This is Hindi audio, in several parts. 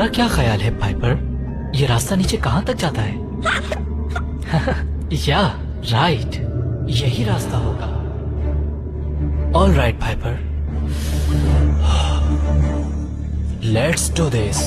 तुम्हारा क्या ख्याल है पाइपर, ये रास्ता नीचे कहाँ तक जाता है? या राइट, यही रास्ता होगा। All right Piper, let's do this.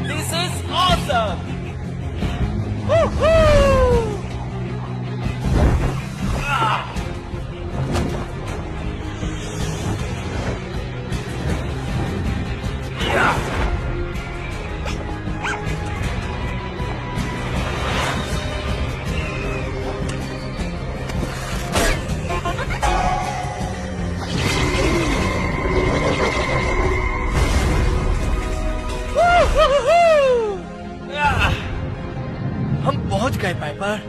This is awesome! Woohoo! हम पहुंच गए पाइपर,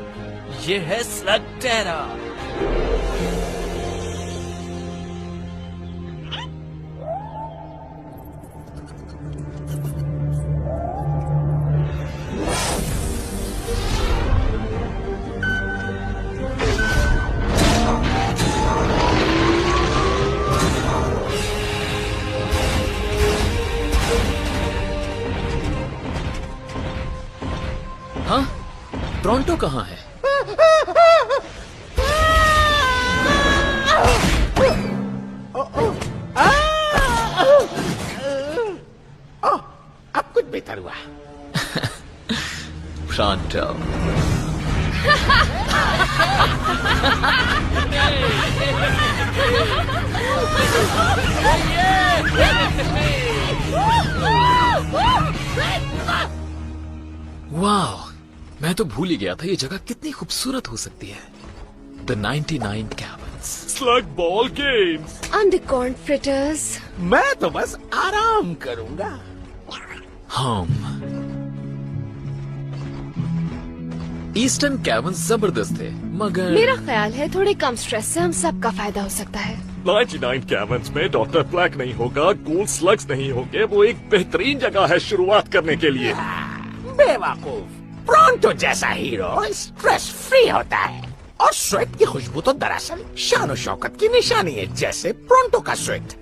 ये है स्लग टेरा। हाँ, टोरंटो कहाँ है? अब कुछ बेहतर हुआ। टोरंटो। वाह, मैं तो भूल ही गया था ये जगह कितनी खूबसूरत हो सकती है। The 99 Cabins। Slug ball games. Undercorn fritters. मैं तो बस आराम करूंगा। हम ईस्टर्न कैबिन्स जबरदस्त थे, मगर मेरा ख्याल है थोड़े कम स्ट्रेस से हम सबका फायदा हो सकता है। 99 कैबिन्स में डॉक्टर ब्लैक नहीं होगा, गोल्ड स्लग्स नहीं होंगे। वो एक बेहतरीन जगह है शुरुआत करने के लिए। बेवकूफ, टोरंटो जैसा हीरो स्ट्रेस फ्री होता है। और स्वेट की खुशबू तो दरअसल शान और शौकत की निशानी है, जैसे टोरंटो का स्वेट।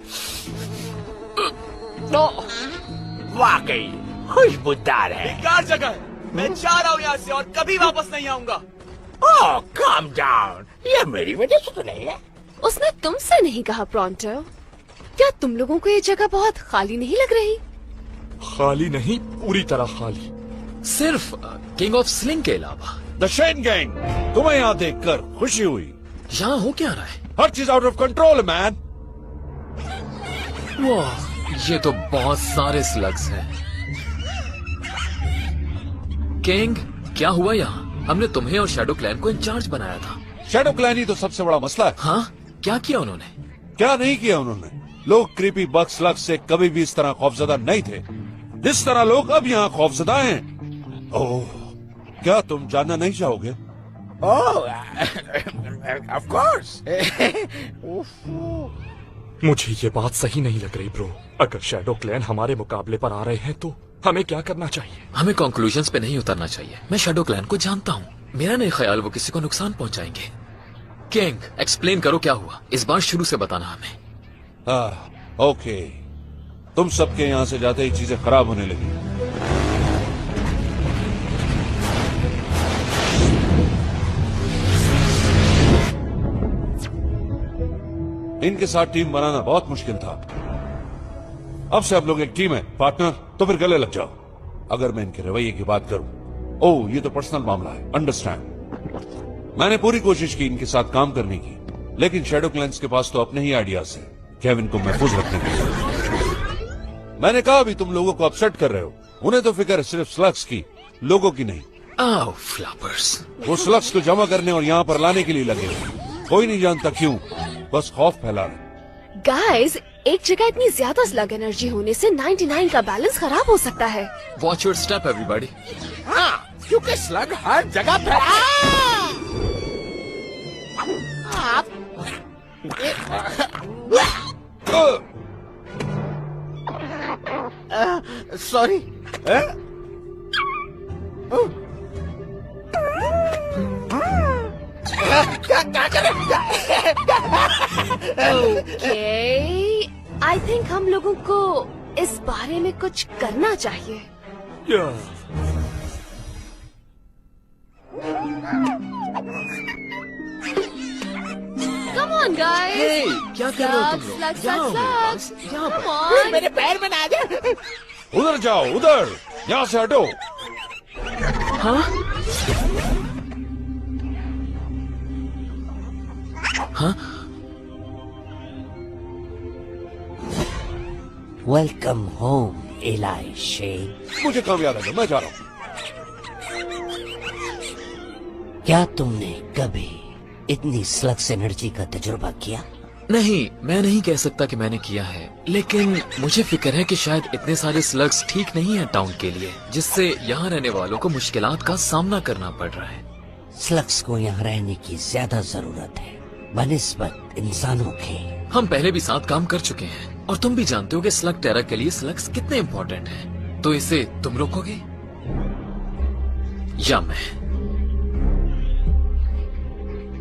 वाकई खुशबूदार है। बेकार जगह है, मैं जा रहा हूँ यहाँ से और कभी वापस नहीं आऊंगा। ओह काम डाउन, ये मेरी वजह से तो नहीं है। उसने तुमसे नहीं कहा टोरंटो। क्या तुम लोगों को ये जगह बहुत खाली नहीं लग रही? खाली नहीं, पूरी तरह खाली। सिर्फ किंग ऑफ स्लिंग के अलावा। द शेन गैंग, तुम्हें यहाँ देखकर खुशी हुई। यहाँ हो क्या रहा है? हर चीज आउट ऑफ कंट्रोल मैन। वाह, ये तो बहुत सारे स्लग्स हैं। किंग, क्या हुआ यहाँ? हमने तुम्हें और शैडो क्लैन को इंचार्ज बनाया था। शैडो क्लैन ही तो सबसे बड़ा मसला है। हाँ, क्या किया उन्होंने? क्या नहीं किया उन्होंने? लोग क्रीपी बग स्लग से कभी भी इस तरह खौफजदा नहीं थे जिस तरह लोग अब यहाँ खौफजदा हैं। ओह, क्या तुम जानना नहीं चाहोगे? ओह, ऑफ कोर्स। मुझे ये बात सही नहीं लग रही ब्रो। अगर शैडो क्लैन हमारे मुकाबले पर आ रहे हैं तो हमें क्या करना चाहिए? हमें कंक्लूजन्स पे नहीं उतरना चाहिए। मैं शैडो क्लैन को जानता हूँ, मेरा नहीं ख्याल वो किसी को नुकसान पहुंचाएंगे। किंग, एक्सप्लेन करो क्या हुआ, इस बार शुरू से बताना हमें। ओके, तुम सबके यहाँ से जाते ही चीजें खराब होने लगी। इनके साथ टीम बनाना बहुत मुश्किल था। अब से आप लोग एक टीम है पार्टनर, तो फिर गले लग जाओ। अगर मैं इनके रवैये की बात करूं, ओह ये तो पर्सनल मामला है, अंडरस्टैंड। मैंने पूरी कोशिश की इनके साथ काम करने की, लेकिन शैडो क्लैंस के पास तो अपने ही आइडियाज हैं केविन को महफूज रखने के लिए। मैंने कहा भी तुम लोगों को अपसेट कर रहे हो। उन्हें तो फिक्र है सिर्फ स्लग्स की, लोगों की नहीं। आओ फ्लापर्स। वो स्लग्स को जमा करने और यहाँ पर लाने के लिए लगे हुए। कोई नहीं जानता क्यों, बस खौफ फैला रहे। गाइस, एक जगह इतनी ज्यादा स्लग एनर्जी होने से 99 का बैलेंस खराब हो सकता है। Watch your step everybody. हाँ, क्योंकि स्लग हर जगह फैला। सॉरी। क्या कर ओके, आई थिंक हम लोगों को इस बारे में कुछ करना चाहिए। Come on, guys. Hey, क्या कर रहे हो तुम लोग? Slugs, यहाँ आओ slugs, मेरे पास, slugs. यहाँ पर। Come on. मेरे पैर में ना आ जा। उधर जाओ, उधर, यहाँ से हटो। Welcome home ally Shane. मुझे काम याद आ गया, मैं जा रहा हूँ। क्या तुमने कभी इतनी स्लग्स एनर्जी का तजुर्बा किया? नहीं, मैं नहीं कह सकता कि मैंने किया है, लेकिन मुझे फिक्र है कि शायद इतने सारे स्लग्स ठीक नहीं है टाउन के लिए, जिससे यहाँ रहने वालों को मुश्किलात का सामना करना पड़ रहा है। स्लग्स को यहाँ रहने की ज्यादा जरूरत है बनिस्बत इंसानों के। हम पहले भी साथ काम कर चुके हैं और तुम भी जानते हो कि स्लग टेरा के लिए स्लग्स कितने इम्पोर्टेंट हैं। तो इसे तुम रोकोगे या मैं?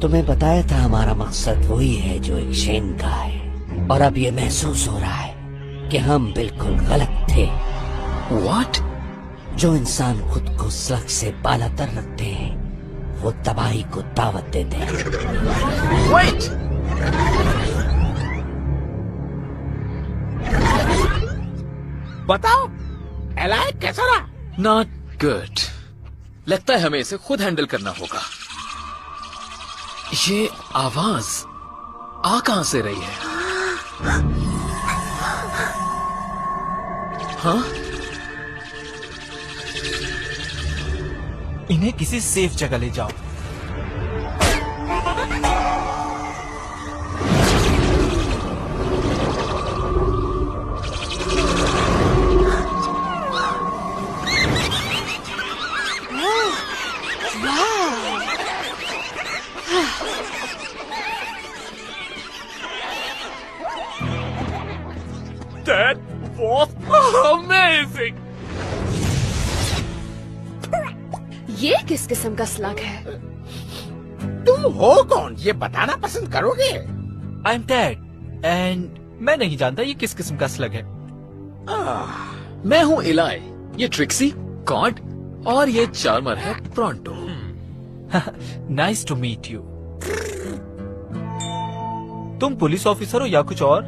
तुम्हें बताया था हमारा मकसद वही है जो एक शेन का है, और अब ये महसूस हो रहा है कि हम बिल्कुल गलत थे। What? जो इंसान खुद को स्लग से बालातर रखते हैं वो तबाही को दावत देते हैं। Wait! बताओ, एलाई कैसा रहा? Not good. लगता है हमें इसे खुद हैंडल करना होगा। ये आवाज आ कहां से रही है? हाँ? इन्हें किसी सेफ जगह ले जाओ। That was amazing. ये किस किस्म का स्लग है? तुम हो कौन, ये बताना पसंद करोगे? आई एम टेड एंड मैं नहीं जानता ये किस किस्म का स्लग है। मैं हूँ इलाई, ये ट्रिक्सी, कॉड और ये चार्मर है Pronto. Nice to meet you. तुम पुलिस ऑफिसर हो या कुछ और?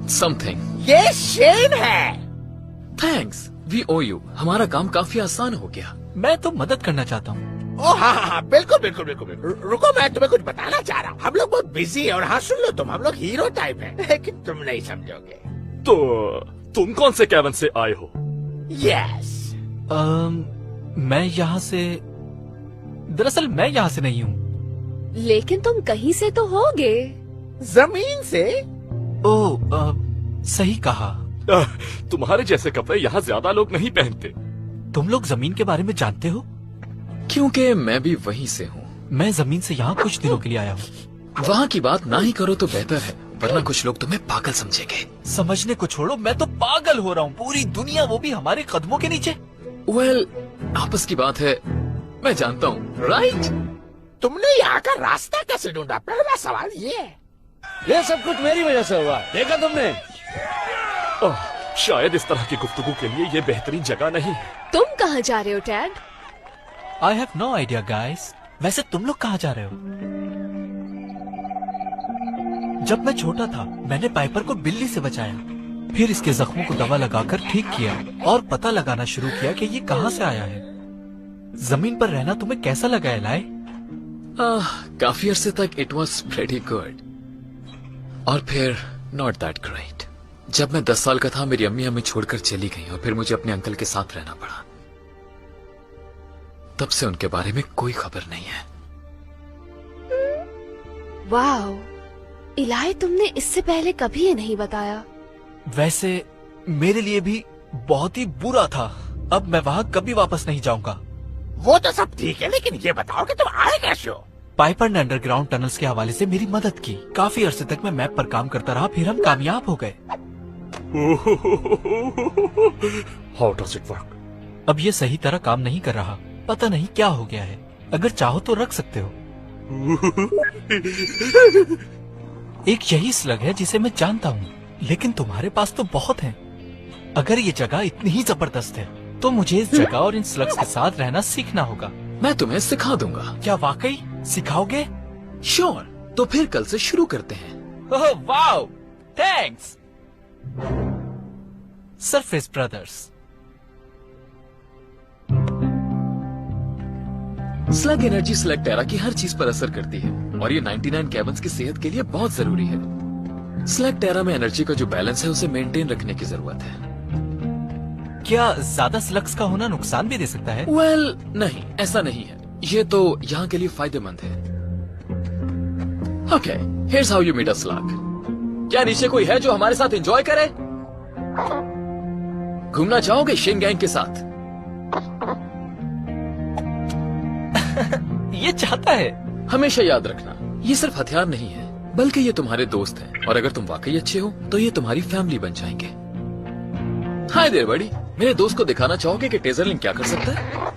समथिंग। ये शेन है। Thanks, we owe you. हमारा काम काफी आसान हो गया। मैं तो मदद करना चाहता हूँ। ओ हाँ हाँ हाँ, बिल्कुल बिल्कुल बिल्कुल बिल्कुल। रुको, मैं तुम्हें कुछ बताना चाह रहा हूँ। हम लोग बहुत बिजी है और हाँ सुन लो तुम, हम लोग हीरो टाइप है, लेकिन तुम नहीं समझोगे। तो तुम कौन से कैबिन से आए हो? यस। मैं यहाँ से, दरअसल मैं यहाँ से नहीं हूँ। लेकिन तुम कहीं से तो होगे। जमीन से। ओह, सही कहा। तुम्हारे जैसे कपड़े यहाँ ज्यादा लोग नहीं पहनते। तुम लोग जमीन के बारे में जानते हो? क्योंकि मैं भी वहीं से हूँ। मैं जमीन से यहाँ कुछ दिनों के लिए आया हूँ। वहाँ की बात ना ही करो तो बेहतर है। वरना कुछ लोग तुम्हें पागल समझेंगे। समझने को छोड़ो, मैं तो पागल हो रहा हूँ। पूरी दुनिया, वो भी हमारे कदमों के नीचे। वेल, आपस की बात है, मैं जानता हूँ, राइट? तुमने यहाँ का रास्ता कैसे ढूंढा? पहला सवाल ये है। ये सब कुछ मेरी वजह से हुआ, देखा तुमने? शायद इस तरह की गुफ्तगू के लिए ये बेहतरीन जगह नहीं। तुम कहाँ जा रहे हो Tad? I have no idea guys. वैसे तुम लोग कहाँ जा रहे हो? जब मैं छोटा था, मैंने पाइपर को बिल्ली से बचाया, फिर इसके जख्मों को दवा लगाकर ठीक किया और पता लगाना शुरू किया कि ये कहाँ से आया है। जमीन पर रहना तुम्हें कैसा लगा एलाई? काफी अरसे तक इट वॉज प्रेटी गुड, और फिर नॉट दैट ग्रेट। जब मैं 10 साल का था, मेरी अम्मी हमें छोड़कर चली गई और फिर मुझे अपने अंकल के साथ रहना पड़ा। तब से उनके बारे में कोई खबर नहीं है। वाओ, इलाई, तुमने इससे पहले कभी ये नहीं बताया। वैसे मेरे लिए भी बहुत ही बुरा था। अब मैं वहाँ कभी वापस नहीं जाऊंगा। वो तो सब ठीक है, लेकिन ये बताओ कि तुम आए कैसे हो? पाइपर ने अंडरग्राउंड टनल्स के हवाले से मेरी मदद की। काफी अरसे तक मैं मैप पर काम करता रहा, फिर हम कामयाब हो गए। How does it work? अब ये सही तरह काम नहीं कर रहा, पता नहीं क्या हो गया है। अगर चाहो तो रख सकते हो। एक यही स्लग है जिसे मैं जानता हूँ, लेकिन तुम्हारे पास तो बहुत हैं। अगर ये जगह इतनी ही जबरदस्त है, तो मुझे इस जगह और इन स्लग्स के साथ रहना सीखना होगा। मैं तुम्हें सिखा दूंगा। क्या वाकई सिखाओगे? श्योर। तो फिर कल से शुरू करते हैं। Oh wow, thanks surface brothers. Slug energy Slugterra की हर चीज पर असर करती है, और ये 99 कैबन्स की सेहत के लिए बहुत जरूरी है। स्लग टेरा में एनर्जी का जो बैलेंस है, उसे मेंटेन रखने की जरूरत है। क्या ज्यादा स्लग्स का होना नुकसान भी दे सकता है? वेल, नहीं, ऐसा नहीं है। ये तो यहाँ के लिए फायदेमंद है। Okay, here's how you meet a slug. क्या नीचे कोई है जो हमारे साथ एंजॉय करे? घूमना चाहोगे शिन गैंग के साथ? ये चाहता है। हमेशा याद रखना, ये सिर्फ हथियार नहीं है, बल्कि ये तुम्हारे दोस्त हैं, और अगर तुम वाकई अच्छे हो तो ये तुम्हारी फैमिली बन जाएंगे। हाय देयर बड़ी, मेरे दोस्त को दिखाना चाहोगे कि टेजरलिंग क्या कर सकता है?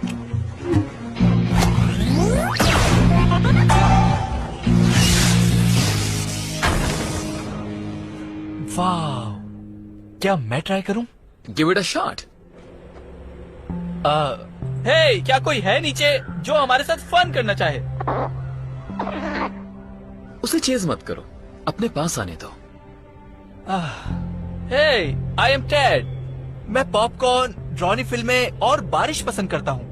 वाह, क्या मैं ट्राई करूं? Give it a shot. Hey, क्या कोई है नीचे जो हमारे साथ फन करना चाहे? उसे चेज मत करो, अपने पास आने दो। हे, आई एम टेड। मैं पॉपकॉर्न, ड्रॉनी फिल्में और बारिश पसंद करता हूँ।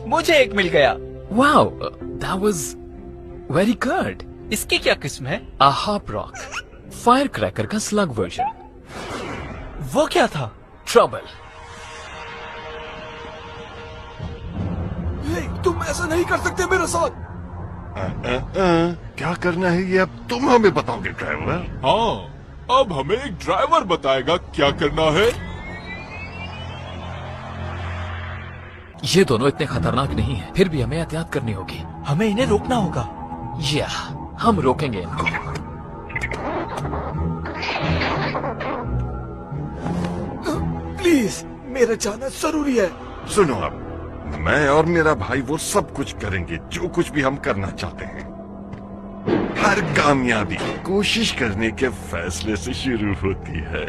मुझे एक मिल गया। Wow, that was very good. इसकी क्या किस्म है? A Hop Rock, fire cracker का स्लग वर्जन। वो क्या था? ट्रबल। तुम ऐसा नहीं कर सकते मेरे साथ। क्या करना है ये अब तुम हमें बताओगे ड्राइवर? हाँ, अब हमें एक ड्राइवर बताएगा क्या करना है। ये दोनों इतने खतरनाक नहीं हैं, फिर भी हमें एहतियात करनी होगी। हमें इन्हें रोकना होगा। या, हम रोकेंगे इनको। प्लीज, मेरा जाना जरूरी है। सुनो, अब मैं और मेरा भाई वो सब कुछ करेंगे जो कुछ भी हम करना चाहते हैं। हर कामयाबी कोशिश करने के फैसले से शुरू होती है।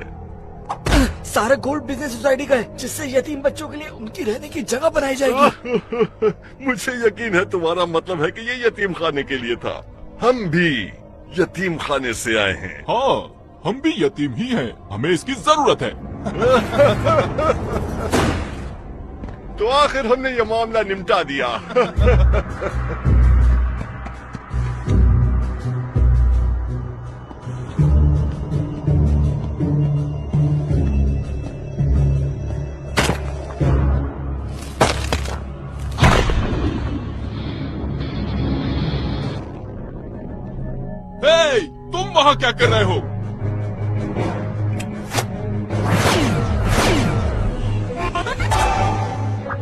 सारा गोल्ड बिजनेस सोसाइटी का है, जिससे यतीम बच्चों के लिए उनकी रहने की जगह बनाई जाएगी। मुझे यकीन है तुम्हारा मतलब है कि ये यतीम खाने के लिए था। हम भी यतीम खाने से आए हैं। हाँ, हम भी यतीम ही हैं, हमें इसकी जरूरत है। तो आखिर हमने ये मामला निपटा दिया। हे, तुम वहाँ क्या कर रहे हो?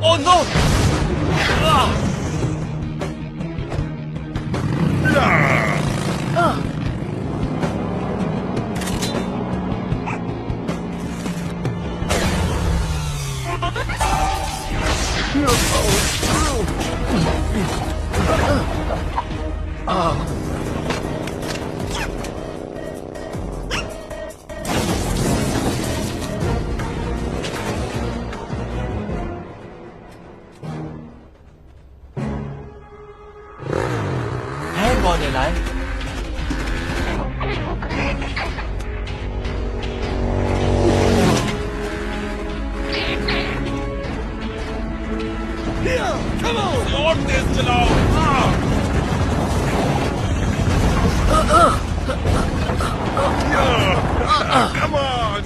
Oh no! Hang on, Eli. और तेज चलाओ। Come on!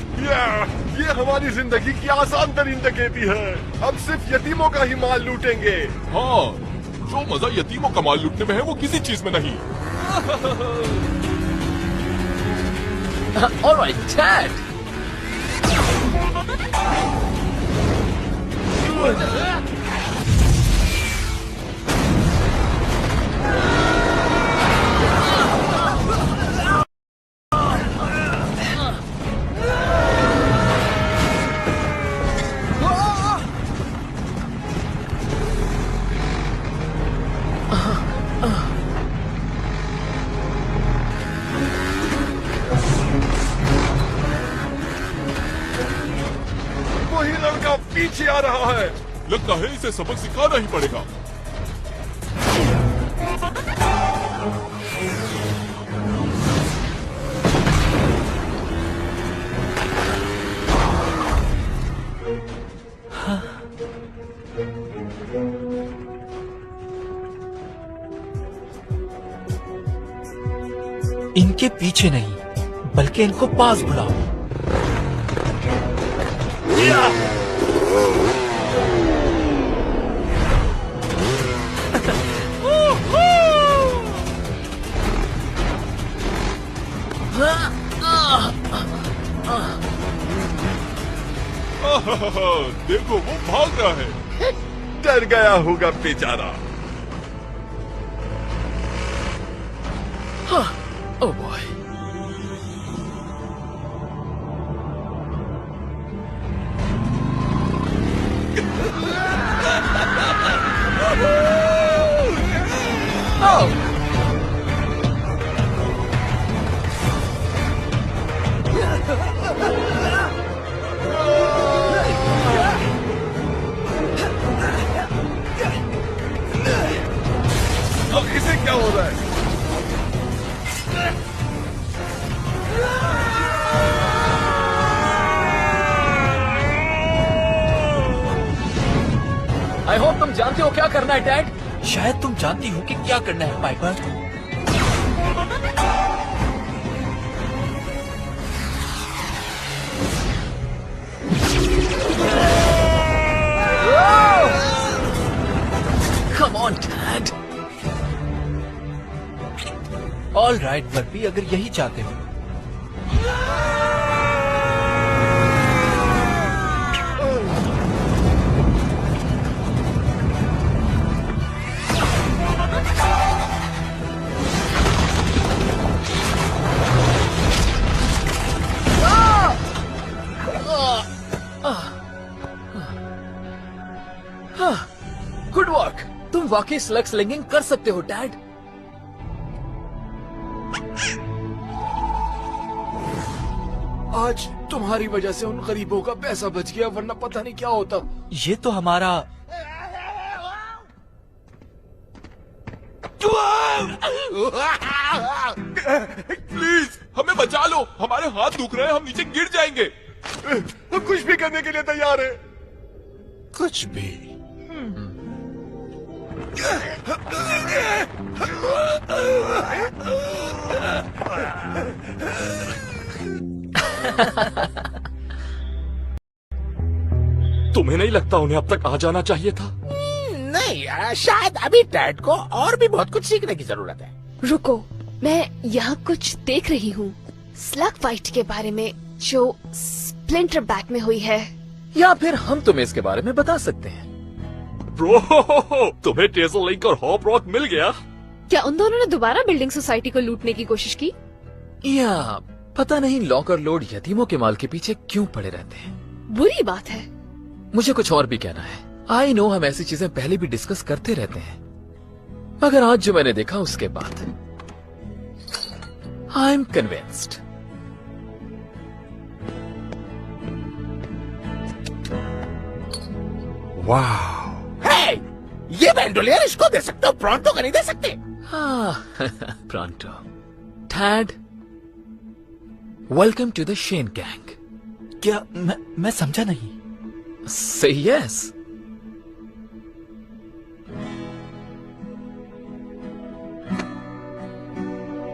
ये हमारी जिंदगी की आसान तरीन डकैती है। अब सिर्फ यतीमों का ही माल लूटेंगे। हाँ, जो मजा यतीमों का माल लूटने में है वो किसी चीज में नहीं। All right, Dad. वही लड़का पीछे आ रहा है। लगता है इसे सबक सिखाना ही पड़ेगा। इनके पीछे नहीं, बल्कि इनको पास बुलाओ। देखो वो भाग रहा है। डर गया होगा बेचारा। Oh boy. Oh! अब इसे क्या हो रहा है? I hope तुम जानते हो क्या करना है, डैड। शायद तुम जानती हो कि क्या करना है, Piper. Come on, Dad. All right Burpy, अगर यही चाहते हो। Good work. तुम वाकई स्लग स्लिंगिंग कर सकते हो, डैड। आज तुम्हारी वजह से उन गरीबों का पैसा बच गया, वरना पता नहीं क्या होता। ये तो हमारा प्लीज हमें बचा लो, हमारे हाथ दुख रहे हैं, हम नीचे गिर जाएंगे। हम कुछ भी करने के लिए तैयार है। कुछ भी। तुम्हें नहीं लगता उन्हें अब तक आ जाना चाहिए था? नहीं, शायद अभी डैड को और भी बहुत कुछ सीखने की जरूरत है। रुको, मैं यहाँ कुछ देख रही हूँ स्लग फाइट के बारे में जो स्प्लिंटर बैक में हुई है। या फिर हम तुम्हें इसके बारे में बता सकते हैं। ब्रो, तुम्हें टेजर लिंक और हॉप रॉक मिल गया? क्या उन दोनों ने दोबारा बिल्डिंग सोसाइटी को लूटने की कोशिश की? या पता नहीं लॉक और लोड यतीमों के माल के पीछे क्यों पड़े रहते हैं। बुरी बात है। मुझे कुछ और भी कहना है। आई नो हम ऐसी चीजें पहले भी डिस्कस करते रहते हैं, मगर आज जो मैंने देखा उसके बाद आई एम कन्विंस्ड। वाह, हे, ये बैंडोलियर इसको दे सकते हो, प्रॉन्टो का नहीं दे सकते? Pronto. Tad, welcome to the Shane gang. क्या मैं समझा नहीं। Say yes.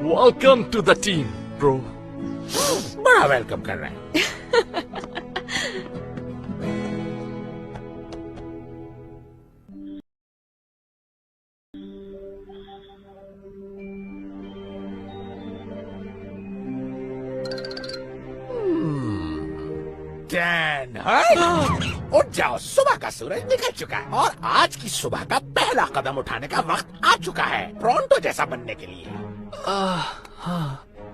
Welcome to the team, bro. बड़ा वेलकम कर रहे हैं। Dan, उठ जाओ, सुबह का सूरज निकल चुका है और आज की सुबह का पहला कदम उठाने का वक्त आ चुका है प्रॉन्टो जैसा बनने के लिए।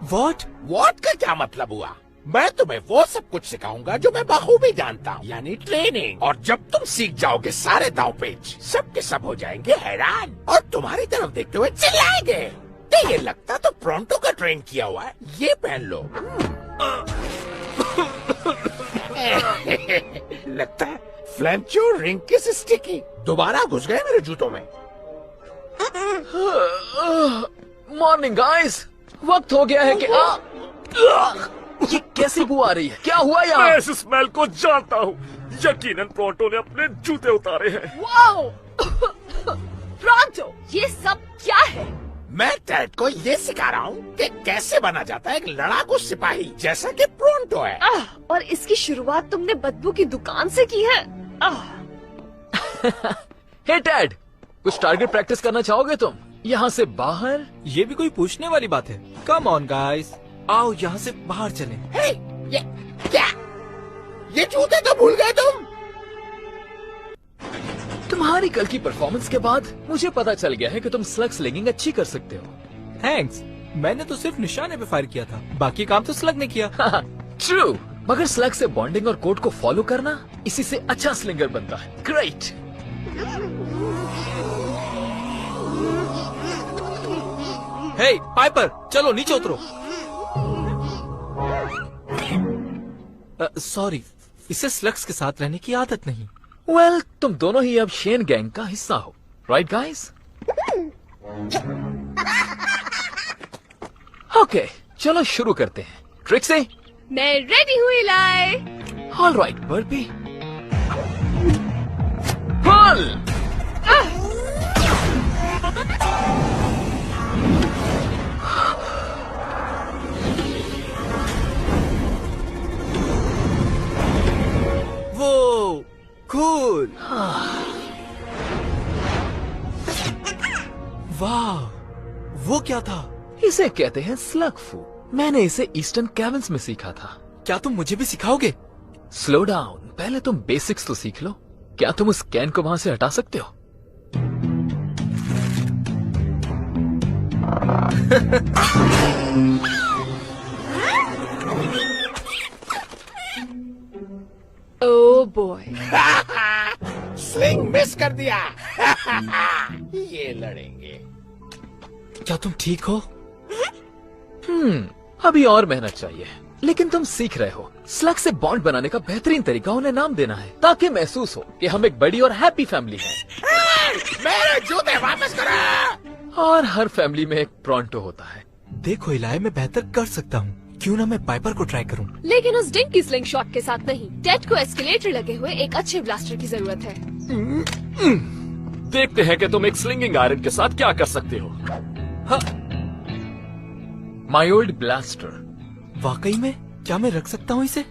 वॉट का क्या मतलब हुआ? मैं तुम्हें वो सब कुछ सिखाऊंगा जो मैं बखूबी जानता हूँ, यानी ट्रेनिंग। और जब तुम सीख जाओगे सारे दांव पेच, सब के सब हो जाएंगे हैरान और तुम्हारी तरफ देखते हुए चिल्लाएंगे। तो ये लगता तो प्रॉन्टो का ट्रेन किया हुआ है, ये पहन लो। लगता है फ्लैंचो रिंग किस स्टिकी दोबारा घुस गए मेरे जूतों में। मॉर्निंग गाइस, वक्त हो गया है कि ये कैसी बू आ रही है? क्या हुआ यहाँ? मैं इस स्मेल को जानता हूँ। यकीनन प्रॉन्टो ने अपने जूते उतारे हैं। वाओ! प्रॉन्टो, ये सब क्या है? मैं टैड को ये सिखा रहा हूँ कि कैसे बना जाता है एक लड़ाकू सिपाही जैसा कि प्रॉन्टो है। और इसकी शुरुआत तुमने बदबू की दुकान से की है। हे टैड, कुछ टारगेट प्रैक्टिस करना चाहोगे तुम? यहाँ से बाहर? ये भी कोई पूछने वाली बात है? कम ऑन गाइस, आओ यहाँ से बाहर चलें। हे, ये क्या? ये जूते तो भूल गए तुम? तुम्हारी कल की परफॉर्मेंस के बाद मुझे पता चल गया है कि तुम स्लग स्लिंगिंग अच्छी कर सकते हो। थैंक्स, मैंने तो सिर्फ निशाने पे फायर किया था, बाकी काम तो स्लग ने किया। ट्रू, मगर स्लग से बॉन्डिंग और कोड को फॉलो करना, इसी से अच्छा स्लिंगर बनता है। ग्रेट। हे पाइपर, चलो नीचे उतरो। सॉरी, इसे स्लग्स के साथ रहने की आदत नहीं। वेल, तुम दोनों ही अब शेन गैंग का हिस्सा हो, राइट गाइस? ओके, चलो शुरू करते हैं। ट्रिक्सी, मैं रेडी हूँ इलाई। ऑल राइट बर्पी, पुल। वो कूल। वाह, वो क्या था? इसे कहते हैं स्लग फू। मैंने इसे ईस्टर्न कैबिन्स में सीखा था। क्या तुम मुझे भी सिखाओगे? स्लो डाउन, पहले तुम बेसिक्स तो सीख लो। क्या तुम उस कैन को वहां से हटा सकते हो? ओह बॉय, स्लिंग मिस कर दिया। ये लड़ेंगे। क्या तुम ठीक हो? अभी और मेहनत चाहिए, लेकिन तुम सीख रहे हो। स्लग से बॉन्ड बनाने का बेहतरीन तरीका उन्हें नाम देना है, ताकि महसूस हो कि हम एक बड़ी और हैप्पी फैमिली हैं। मेरे जूते वापस करो। और हर फैमिली में एक प्रॉन्टो होता है। देखो इलाई, मैं बेहतर कर सकता हूँ। क्यों ना मैं पाइपर को ट्राई करूँ? लेकिन उस डिंक की स्लिंग शॉट के साथ नहीं। टेड को एस्केलेटर लगे हुए एक अच्छे ब्लास्टर की जरूरत है। देखते हैं कि तुम एक स्लिंगिंग आयरन के साथ क्या कर सकते हो। My old blaster. वाकई में? क्या मैं रख सकता हूँ इसे?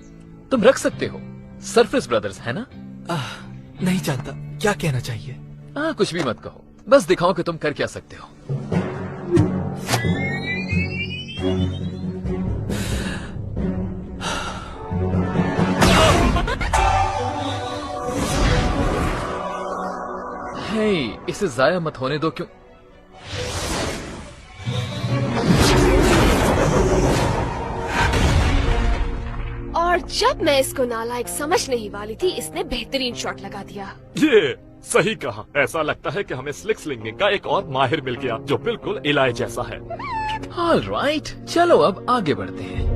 तुम रख सकते हो। सरफेस ब्रदर्स है ना? नहीं जानता क्या कहना चाहिए। कुछ भी मत कहो, बस दिखाओ कि तुम कर क्या सकते हो। इसे जाया मत होने दो। क्यों? और जब मैं इसको नालायक समझने ही वाली थी, इसने बेहतरीन शॉट लगा दिया। ये सही कहा। ऐसा लगता है कि हमें स्लिक स्लिंगिंग का एक और माहिर मिल गया जो बिल्कुल इलाय जैसा है। ऑलराइट, चलो अब आगे बढ़ते हैं।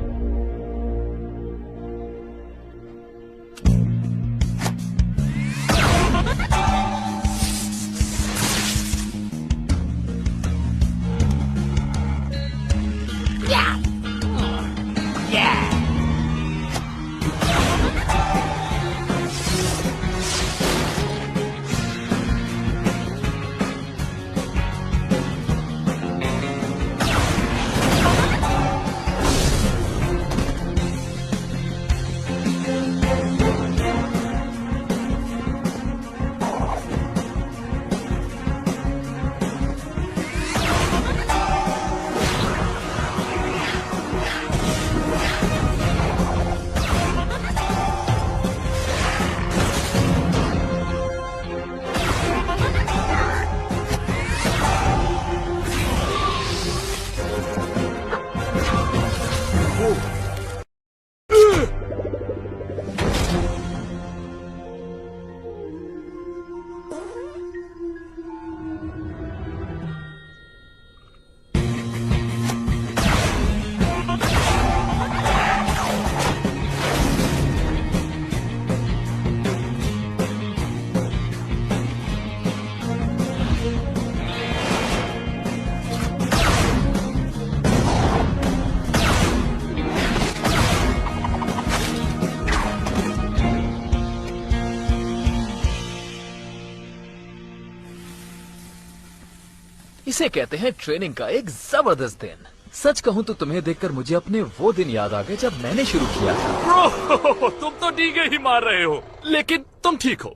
इसे कहते हैं ट्रेनिंग का एक जबरदस्त दिन। सच कहूं तो तुम्हें देखकर मुझे अपने वो दिन याद आ गए जब मैंने शुरू किया था। ब्रो, तुम तो डीगे ही मार रहे हो, लेकिन तुम ठीक हो।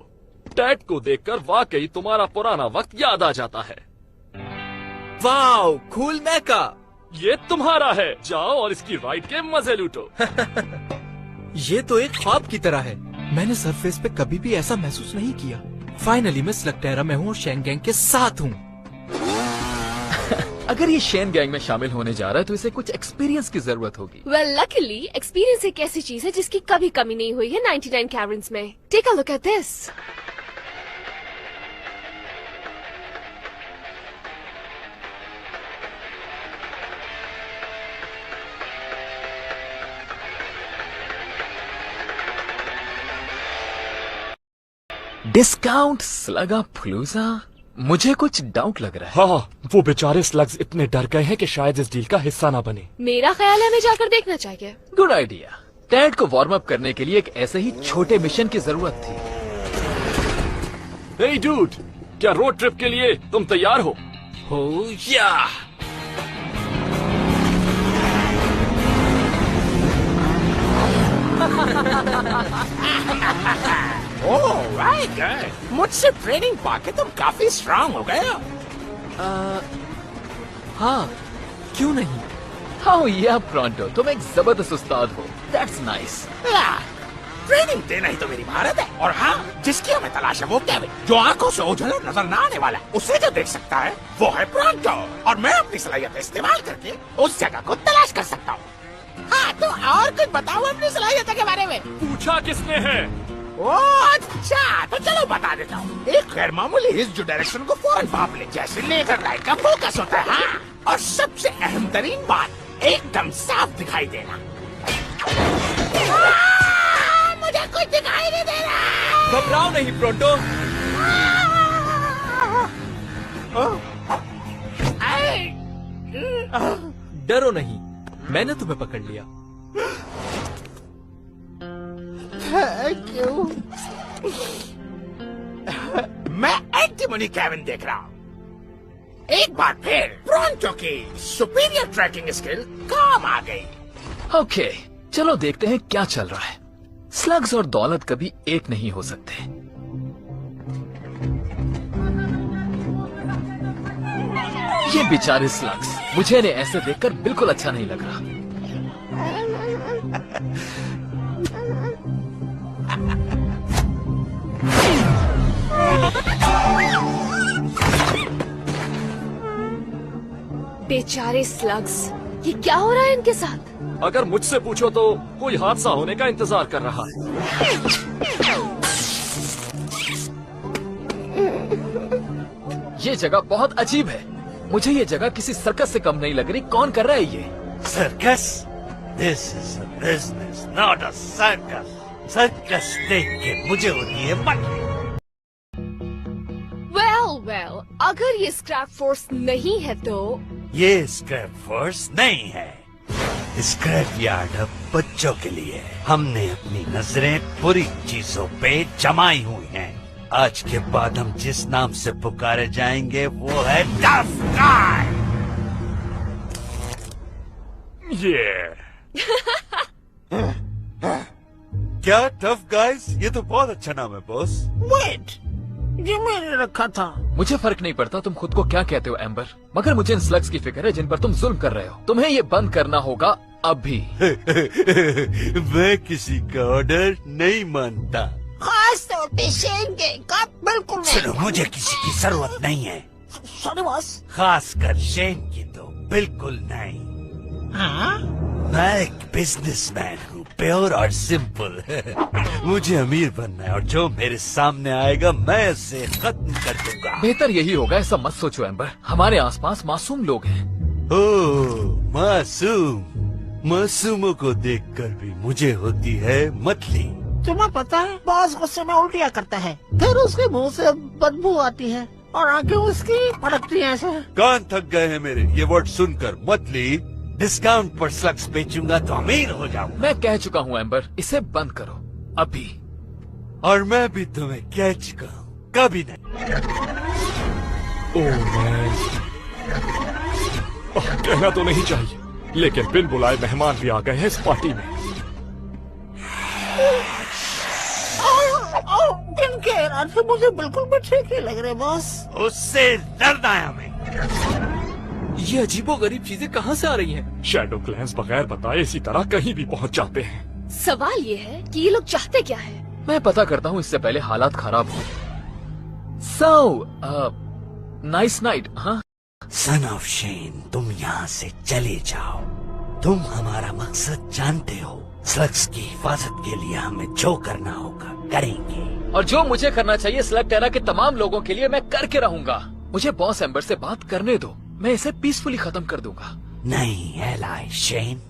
टैट को देखकर वाकई तुम्हारा पुराना वक्त याद आ जाता है। Wow, cool Maka. ये तुम्हारा है, जाओ और इसकी राइड के मजे लूटो। ये तो एक ख्वाब की तरह है। मैंने सरफेस पे कभी भी ऐसा महसूस नहीं किया। फाइनली मैं स्लगटेरा में हूँ और शेन गैंग के साथ हूँ। अगर ये शेन गैंग में शामिल होने जा रहा है तो इसे कुछ एक्सपीरियंस की जरूरत होगी। वेल लकीली एक्सपीरियंस एक ऐसी चीज है जिसकी कभी कमी नहीं हुई है 99 कैवर्न्स में। Take a look at this. Discount स्लगा फलूजा, मुझे कुछ डाउट लग रहा है। हाँ, वो बेचारे स्लग्स इतने डर गए हैं कि शायद इस डील का हिस्सा ना बने। मेरा ख्याल है हमें जाकर देखना चाहिए। Good idea. टैड को वार्म अप करने के लिए एक ऐसे ही छोटे मिशन की जरूरत थी। हे डूड, क्या रोड ट्रिप के लिए तुम तैयार हो? हो या। ओह राइट, मुझसे ट्रेनिंग पाके तुम काफी स्ट्रांग हो गए हो। हाँ, क्यों नहीं। हाँ या प्रोंटो, तुम एक जबरदस्त उस्ताद हो। That's nice. ट्रेनिंग देना ही तो मेरी महारत है। और हाँ, जिसकी हमें तलाश है वो केविन, जो आंखों से ओझल और नजर ना आने वाला है। उसे जो देख सकता है वो है प्रोंटो, और मैं अपनी सलाहियत इस्तेमाल करके उस जगह को तलाश कर सकता हूँ। हाँ, तो और कुछ बताओ अपनी सलाहियत के बारे में। पूछा किसने है? ओह अच्छा, तो चलो बता देता हूँ। एक गैर मामूली हिस्स जो डायरेक्शन को फौरन भाप ले, जैसे लेजर लाइट का फोकस होता है। हाँ, और सबसे अहम तरीन बात, एकदम साफ दिखाई देना। मुझे कुछ दिखाई नहीं दे रहा। घबराओ नहीं प्रोंटो। डरो नहीं, मैंने तुम्हें पकड़ लिया। क्यों? मैं एंटीमनी केविन देख रहा हूँ। एक बार फिर प्रोंटो की सुपीरियर ट्रैकिंग स्किल काम आ गई। ओके, चलो देखते हैं क्या चल रहा है। स्लग्स और दौलत कभी एक नहीं हो सकते। ये बेचारे स्लग्स, मुझे इन्हें ऐसे देखकर बिल्कुल अच्छा नहीं लग रहा। बेचारे स्लग्स, ये क्या हो रहा है इनके साथ? अगर मुझसे पूछो तो कोई हादसा होने का इंतजार कर रहा है। ये जगह बहुत अजीब है। मुझे ये जगह किसी सर्कस से कम नहीं लग रही। कौन कर रहा है ये? Circus? This is a business, not a circus. Circus देख के मुझे होती है मत। वेल, अगर ये स्क्रैप फोर्स नहीं है तो ये स्क्रैप फोर्स नहीं है। स्क्रैप यार्ड अब बच्चों के लिए है। हमने अपनी नजरें बुरी चीजों पे जमाई हुई हैं। आज के बाद हम जिस नाम से पुकारे जाएंगे वो है टफ गाय। ये क्या टफ गाइस? ये तो बहुत अच्छा नाम है बॉस। वेट, ये मैंने रखा था। मुझे फर्क नहीं पड़ता तुम खुद को क्या कहते हो एम्बर, मगर मुझे इन स्लग्स की फिक्र है जिन पर तुम जुल्म कर रहे हो। तुम्हें ये बंद करना होगा अभी। मैं किसी का ऑर्डर नहीं मानता। खास तौर पे शेन गैंग का बिल्कुल नहीं। सुनो, मुझे किसी की जरूरत नहीं है, सॉरी बॉस। खासकर शेन की तो बिल्कुल नहीं। हाँ? मैं एक बिजनेसमैन हूँ, प्योर और सिंपल। मुझे अमीर बनना है और जो मेरे सामने आएगा मैं उसे खत्म कर दूंगा। बेहतर यही होगा, ऐसा मत सोचो एम्बर। हमारे आसपास मासूम लोग हैं। ओह, मासूम। मासूमों को देखकर भी मुझे होती है मतली। तुम्हें पता है बॉस गुस्से में उल्टियाँ करता है, फिर उसके मुंह से बदबू आती है और आंखें उसकी फड़कती हैं ऐसे। कान थक गए हैं मेरे ये वर्ड सुनकर। मतली, डिस्काउंट पर स्लग्स बेचूंगा तो अमीर हो जाऊंगा। मैं कह चुका हूँ एम्बर, इसे बंद करो अभी। और मैं भी तुम्हें कह चुका हूँ, कभी नहीं। ओह मैन, कहना तो नहीं चाहिए, लेकिन बिन बुलाए मेहमान भी आ गए हैं इस पार्टी में। इनके इरादे मुझे बिल्कुल भी ठीक नहीं लग रहे बॉस। उससे डरना है हमें। ये अजीबोगरीब चीजें कहाँ से आ रही हैं? शैडो क्लैंस बगैर बताए इसी तरह कहीं भी पहुंच जाते हैं। सवाल ये है कि ये लोग चाहते क्या है? मैं पता करता हूँ इससे पहले हालात खराब हो। So, nice night. हाँ, सन ऑफ शेन, तुम यहाँ से चले जाओ। तुम हमारा मकसद जानते हो। स्लग्स की हिफाजत के लिए हमें जो करना होगा करेंगे। और जो मुझे करना चाहिए स्लग टेरा के तमाम लोगों के लिए मैं करके रहूंगा। मुझे बॉस एम्बर से बात करने दो, मैं इसे पीसफुली खत्म कर दूंगा। नहीं एलाई शेन,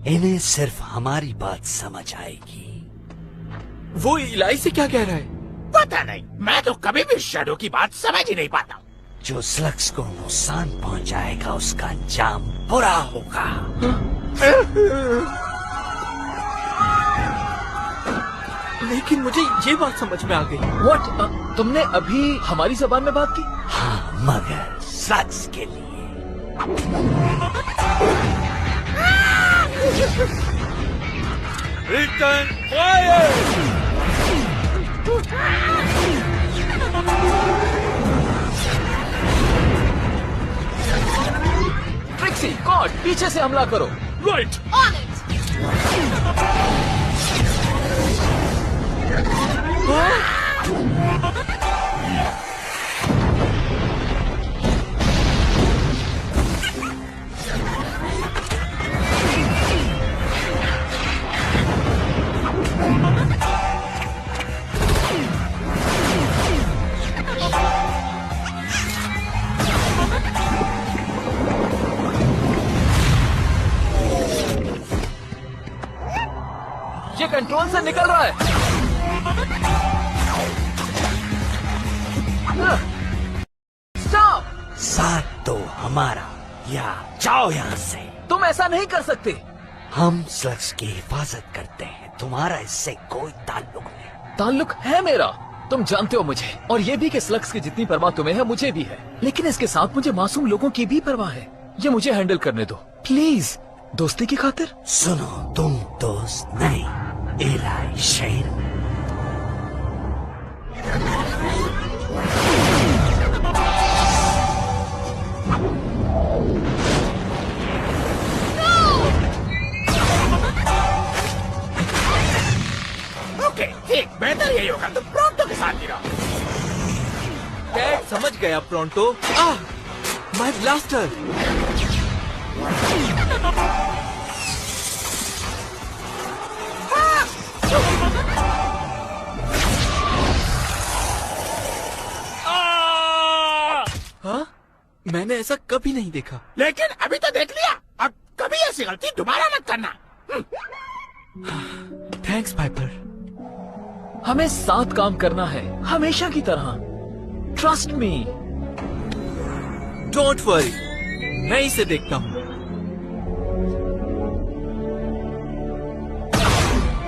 इन्हें सिर्फ हमारी बात समझ आएगी। वो इलाई से क्या कह रहा है? पता नहीं, मैं तो कभी भी शैडो की बात समझ ही नहीं पाता। जो स्लग्स को नुकसान पहुंचाएगा उसका अंजाम बुरा होगा। लेकिन मुझे ये बात समझ में आ गई। व्हाट? तुमने अभी हमारी जबान में बात की? हाँ, मगर स्लग्स के लिए। Return fire! ट्रिक्सी, कॉड, पीछे से हमला करो। राइट। On it! ये कंट्रोल से निकल रहा है। स्टॉप! साथ तो हमारा, या जाओ यहाँ से। तुम ऐसा नहीं कर सकते। हम स्लग्स की हिफाजत करते हैं, तुम्हारा इससे कोई ताल्लुक नहीं। ताल्लुक है मेरा, तुम जानते हो मुझे। और ये भी कि स्लग्स की जितनी परवाह तुम्हें है मुझे भी है, लेकिन इसके साथ मुझे मासूम लोगों की भी परवाह है। ये मुझे हैंडल करने दो प्लीज, दोस्ती की खातिर। सुनो, तुम दोस्त नहीं, एलाई शेन। ओके, ठीक, बेहतर यही होगा तुम प्रोंटो के साथ ही रहो। डैड समझ गया प्रोंटो। My blaster. हाँ? मैंने ऐसा कभी नहीं देखा। लेकिन अभी तो देख लिया, अब कभी ऐसी गलती दोबारा मत करना। Thanks Piper. हमें साथ काम करना है, हमेशा की तरह। Trust me. डोंट वरी, मैं इसे देखता हूँ।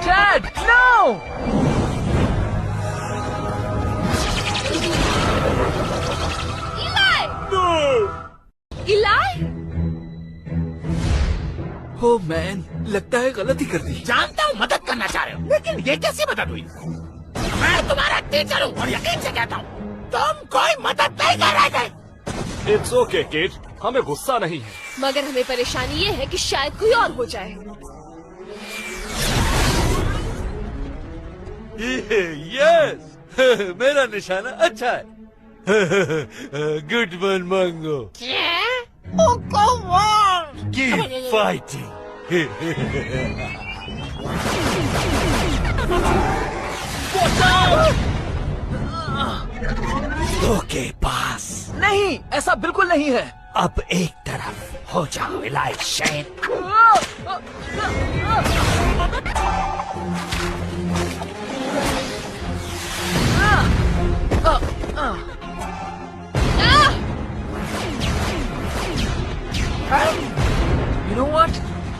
Dad, no! Eli! Oh man, लगता है गलती कर दी। जानता हूँ मदद करना चाह रहे हो, लेकिन ये कैसी मदद हुई? मैं तुम्हारा टीचर हूँ और यकीन से कहता हूँ तुम कोई मदद नहीं कर रहे थे। इट्स ओके किड, हमें गुस्सा नहीं है। मगर हमें परेशानी ये है कि शायद कोई और हो जाए। यस, मेरा निशाना अच्छा है। Good one Mango. Keep fighting. Okay pass. नहीं, ऐसा बिल्कुल नहीं है। अब एक तरफ हो जाओ इलाई शेन। You know what?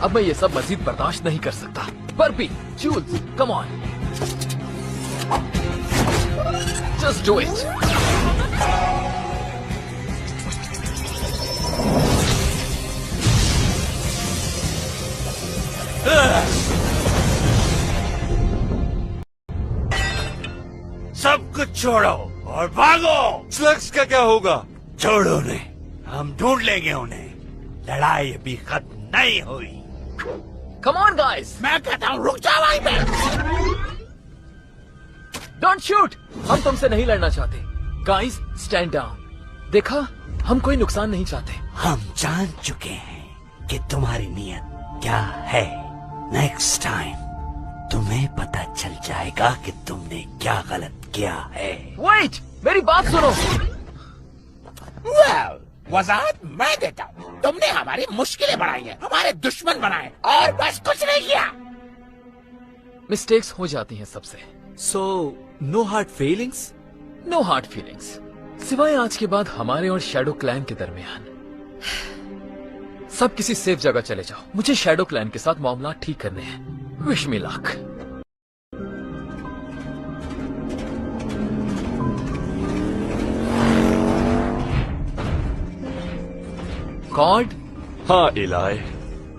अब मैं ये सब मजीद बर्दाश्त नहीं कर सकता। Burpie, Jules, come on, just do it. सब कुछ छोड़ो और भागो। स्लग्स का क्या होगा? छोड़ो उन्हें, हम ढूंढ लेंगे उन्हें। लड़ाई अभी खत्म नहीं हुई। Come on guys. मैं कहता हूँ रुक जाओ वहीं पे। डोंट शूट, हम तुमसे नहीं लड़ना चाहते। Guys, stand down. देखा, हम कोई नुकसान नहीं चाहते। हम जान चुके हैं कि तुम्हारी नीयत क्या है। नेक्स्ट टाइम तुम्हें पता चल जाएगा कि तुमने क्या गलत किया है। वेट, मेरी बात सुनो। Well, वजाहत मैं देता हूँ। तुमने हमारी मुश्किलें बढ़ाई हैं, हमारे दुश्मन बनाए और बस कुछ नहीं किया। मिस्टेक्स हो जाती हैं सबसे। So, no hard feelings? No hard feelings, सिवाय आज के बाद हमारे और शैडो क्लैन के दरमियान। सब किसी सेफ जगह चले जाओ। मुझे शैडो क्लैन के साथ मामला ठीक करने हैं। Wish me luck. कॉर्ड? हाँ इलाई।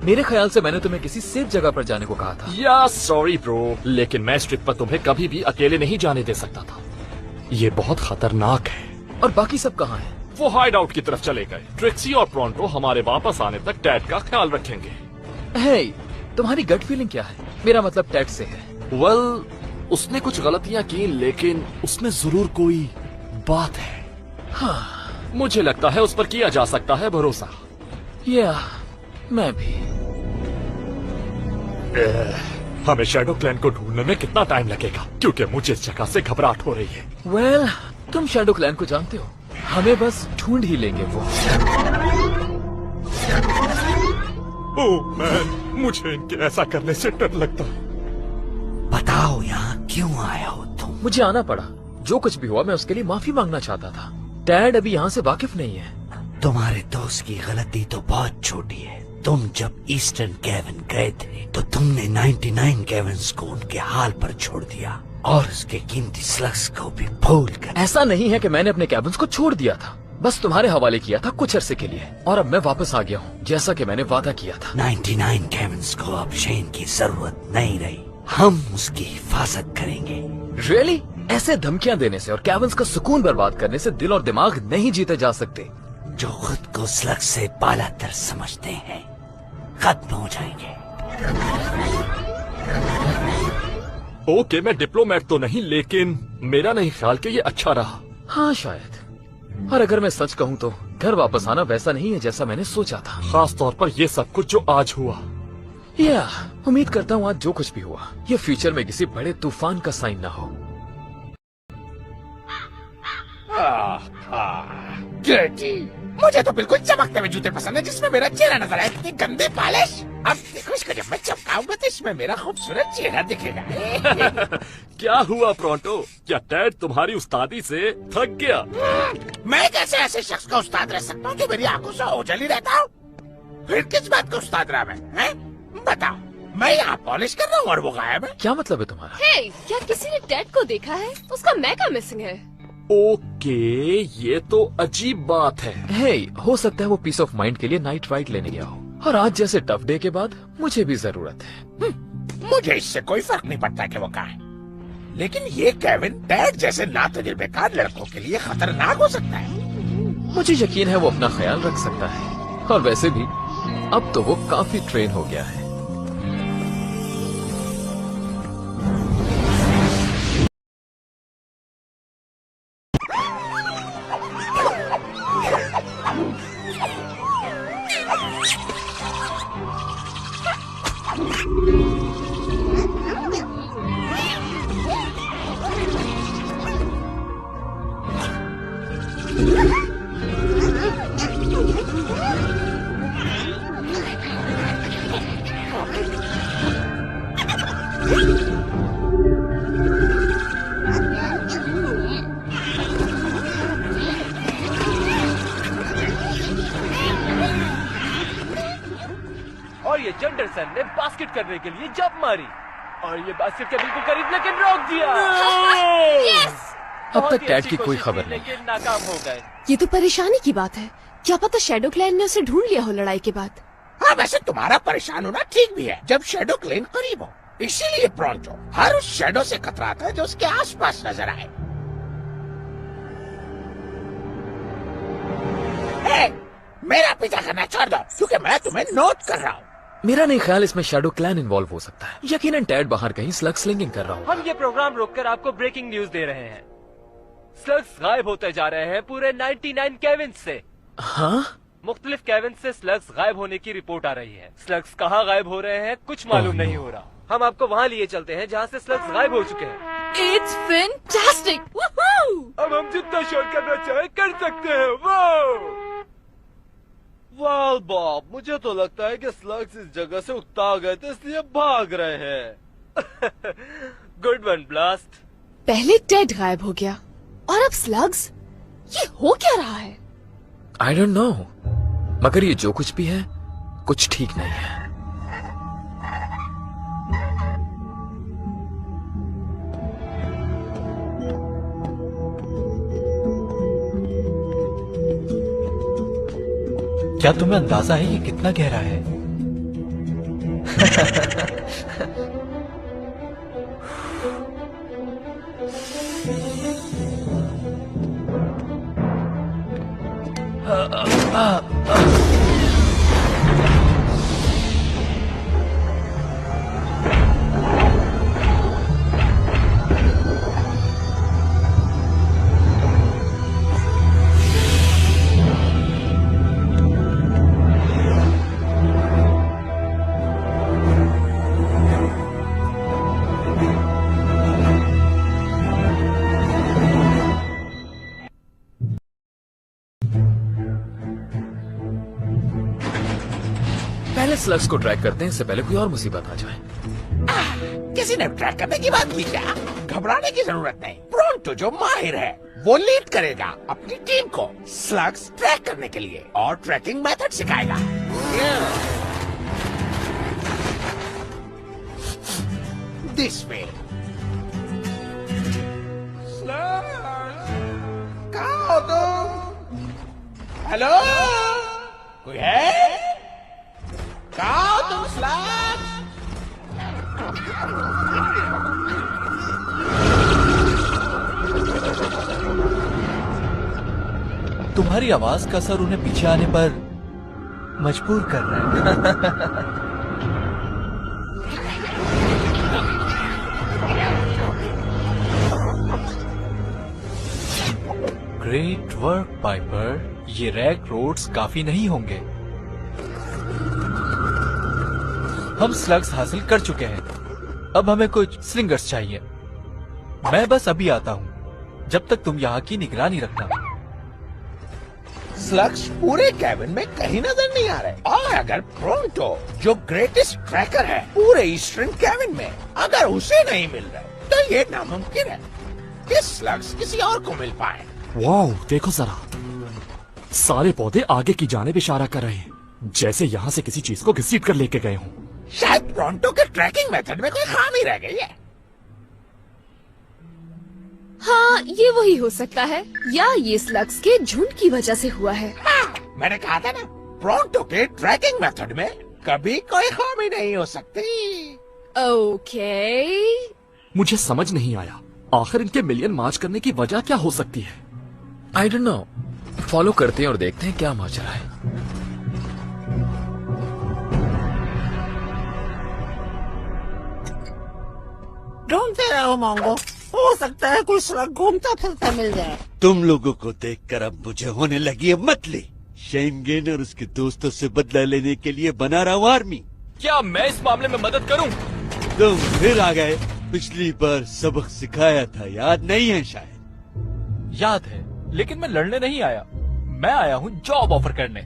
मेरे ख्याल से मैंने तुम्हें किसी सेफ जगह पर जाने को कहा था। या सॉरी ब्रो, लेकिन मैं इस ट्रिप पर तुम्हें कभी भी अकेले नहीं जाने दे सकता था। ये बहुत खतरनाक है। और बाकी सब कहाँ हैं? वो हाइड आउट की तरफ चले गए। ट्रिक्सी और प्रोंटो हमारे वापस आने तक डैड का ख्याल रखेंगे। हे, तुम्हारी गट फीलिंग क्या है? मेरा मतलब टैड से है। वेल, उसने कुछ गलतियां की, लेकिन उसमें जरूर कोई बात है। हाँ, मुझे लगता है उस पर किया जा सकता है भरोसा। या मैं भी। हमें शैडो क्लैन को ढूंढने में कितना टाइम लगेगा? क्योंकि मुझे इस जगह से घबराहट हो रही है। वेल, तुम शैडो क्लैन को जानते हो, हमें बस ढूंढ ही लेंगे वो। ओह मैन, मुझे इनके ऐसा करने से डर लगता है। बताओ यहाँ क्यों आए हो तुम? मुझे आना पड़ा। जो कुछ भी हुआ मैं उसके लिए माफी मांगना चाहता था। डैड अभी यहाँ से वाकिफ नहीं है। तुम्हारे दोस्त की गलती तो बहुत छोटी है। तुम जब ईस्टर्न केवन गए थे तो तुमने 99 केवन्स को उनके हाल पर छोड़ दिया और उसके कीमती स्लग्स को भी भूल कर। ऐसा नहीं है कि मैंने अपने केबिन्स को छोड़ दिया था, बस तुम्हारे हवाले किया था कुछ अरसे के लिए, और अब मैं वापस आ गया हूँ जैसा कि मैंने वादा किया था। 99 केवन्स को अब शेन की जरूरत नहीं रही। हम उसकी हिफाजत करेंगे। रियली? ऐसे धमकियां देने से और केबिन्स का सुकून बर्बाद करने से दिल और दिमाग नहीं जीते जा सकते। जो खुद को स्लग से बालातर समझते हैं खत्म हो जाएंगे। ओके, मैं डिप्लोमेट तो नहीं, लेकिन मेरा नहीं ख्याल कि ये अच्छा रहा। हाँ शायद। और अगर मैं सच कहूँ तो घर वापस आना वैसा नहीं है जैसा मैंने सोचा था। खास तौर पर ये सब कुछ जो आज हुआ। या उम्मीद करता हूँ आज जो कुछ भी हुआ ये फ्यूचर में किसी बड़े तूफान का साइन ना हो। डर्टी, मुझे तो बिल्कुल चमकते हुए जूते पसंद है जिसमें मेरा चेहरा नजर आए। इतनी गंदे पॉलिश। अब देखो इसको जब मैं चमकाऊंगा तो इसमें मेरा खूबसूरत चेहरा दिखेगा। क्या हुआ प्रोंटो? क्या डैड तुम्हारी उस्तादी से थक गया? मैं कैसे ऐसे शख्स का उस्ताद रह सकता हूँ जो मेरी आंखों से ओझल ही रहता हूँ? फिर किस बात का उस्ताद रहा मैं? बताओ, मैं यहाँ पॉलिश कर रहा हूँ और वो गायब है। क्या मतलब है तुम्हारा? हे, क्या किसी ने डैड को देखा है? उसका मैका मिसिंग है। ओके, ये तो अजीब बात है। हे, हो सकता है वो पीस ऑफ माइंड के लिए नाइट राइड लेने गया हो और आज जैसे टफ डे के बाद मुझे भी जरूरत है। मुझे इससे कोई फर्क नहीं पड़ता कि वो कहाँ है, लेकिन ये केविन डैड जैसे नातजुर्बेकार लड़कों के लिए खतरनाक हो सकता है। मुझे यकीन है वो अपना ख्याल रख सकता है और वैसे भी अब तो वो काफी ट्रेन हो गया है। और ये जेंडरसन ने बास्केट करने के लिए जंप मारी और ये बास्केट के बिल्कुल करीब लेकिन रोक दिया। अब तक डैड की कोई खबर नहीं, लेकिन नाकाम हो गए। ये तो परेशानी की बात है। क्या पता शैडो क्लैन ने उसे ढूंढ लिया हो लड़ाई के बाद। हाँ, वैसे तुम्हारा परेशान होना ठीक भी है जब शैडो क्लेन करीब हो। इसीलिए प्रोंटो हर उस शैडो से कतराता है जो उसके आसपास नजर आए। मेरा पीछा करना छोड़ दो क्योंकि मैं तुम्हें नोट कर रहा हूँ। मेरा नहीं ख्याल इसमें शैडो क्लैन इन्वॉल्व हो सकता है। यकीनन डैड बाहर कहीं स्लग स्लिंगिंग कर रहा हम ये प्रोग्राम रोककर आपको ब्रेकिंग न्यूज दे रहे हैं। स्लग्स गायब होते जा रहे हैं पूरे 99 केविन्स से। हाँ? मुख्तलिफ केविन्स से स्लग्स गायब होने की रिपोर्ट आ रही है। स्लग्स कहाँ गायब हो रहे हैं कुछ मालूम नहीं हो रहा। हम आपको वहाँ लिए चलते हैं जहाँ से स्लग्स गायब हो चुके हैं। It's fantastic! Woohoo! अब हम जितना शोर करना चाहे कर सकते हैं। वाह बॉब, मुझे तो लगता है कि स्लग्स इस जगह से उकता गए थे इसलिए भाग रहे हैं। Good one blast. पहले टेड गायब हो गया और अब स्लग्स। ये हो क्या रहा है? आई डोंट नो, मगर ये जो कुछ भी है कुछ ठीक नहीं है। क्या तुम्हें अंदाजा है ये कितना गहरा है? पहले स्लग्स को ट्रैक करते हैं इससे पहले कोई और मुसीबत आ जाए। किसी ने ट्रैक करने की बात की क्या? घबराने की जरूरत नहीं। प्रोंटो जो माहिर है वो लीड करेगा अपनी टीम को स्लग्स ट्रैक करने के लिए और ट्रैकिंग मेथड सिखाएगा। This way. कहाँ हो तुम? हेलो, कोई है? कहाँ हो तुम स्लग्स? तुम्हारी आवाज का असर उन्हें पीछे आने पर मजबूर कर रहा है। ग्रेट वर्क पाइपर, ये रैक रोड्स काफी नहीं होंगे। हम स्लग्स हासिल कर चुके हैं। अब हमें कुछ स्लिंगर्स चाहिए। मैं बस अभी आता हूँ। जब तक तुम यहाँ की निगरानी रखना। स्लग्स पूरे कैबिन में कहीं नजर नहीं आ रहे, और अगर प्रोंटो जो ग्रेटेस्ट ट्रैकर है पूरे ईस्टर्न कैबिन में, अगर उसे नहीं मिल रहे तो ये नामुमकिन है कि स्लग्स किसी और को मिल पाए। वाओ, देखो जरा, सारे पौधे आगे की जानिब इशारा कर रहे हैं, जैसे यहाँ से किसी चीज को घसीट कर लेके गए हों। शायद प्रोंटो के ट्रैकिंग मेथड में कोई खामी रह गई है। हाँ, ये वही हो सकता है, या ये स्लग्स के झुंड की वजह से हुआ है। मैंने कहा था ना, प्रोंटो के ट्रैकिंग मेथड में कभी कोई खामी नहीं हो सकती। ओके, मुझे समझ नहीं आया, आखिर इनके मिलियन मार्च करने की वजह क्या हो सकती है? I don't know. फॉलो करते हैं और देखते हैं क्या माजरा है। ढूंढते रहो मोंगो, हो सकता है कोई स्लग घूमता फिरता मिल जाए। तुम लोगों को देखकर अब मुझे होने लगी है मतली। शेंगेन और उसके दोस्तों से बदला लेने के लिए बना रहा हूँ आर्मी। क्या मैं इस मामले में मदद करूं? तुम फिर आ गए। पिछली बार सबक सिखाया था, याद नहीं है शायद? याद है, लेकिन मैं लड़ने नहीं आया। मैं आया हूँ जॉब ऑफर करने।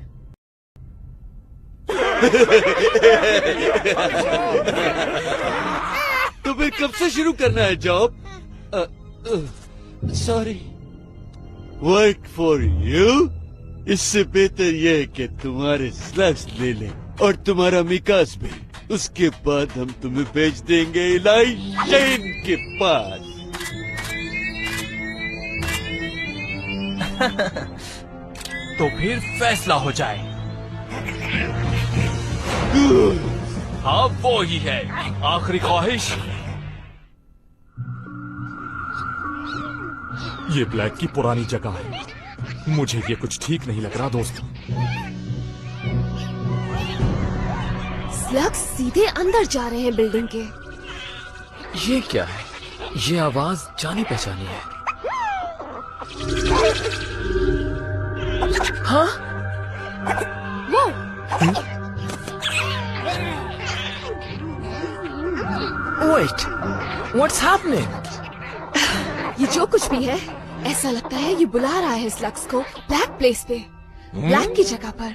तुम्हें कब से शुरू करना है job? Sorry, work for you. इससे बेहतर यह है कि तुम्हारे स्लग्स ले लें और तुम्हारा मिकास भी। उसके बाद हम तुम्हें भेज देंगे इलाई शेन के पास। तो फिर फैसला हो जाए। हाँ, वो ही है आखिरी ख्वाहिश। ये ब्लैक की पुरानी जगह है, मुझे ये कुछ ठीक नहीं लग रहा दोस्तों। स्लग्स सीधे अंदर जा रहे हैं बिल्डिंग के। ये क्या है? ये आवाज जानी पहचानी है। हाँ, वो वेट, व्हाट्स हैपनिंग? ये जो कुछ भी है, ऐसा लगता है ये बुला रहा है स्लग्स को ब्लैक प्लेस पे, ब्लैक की जगह पर।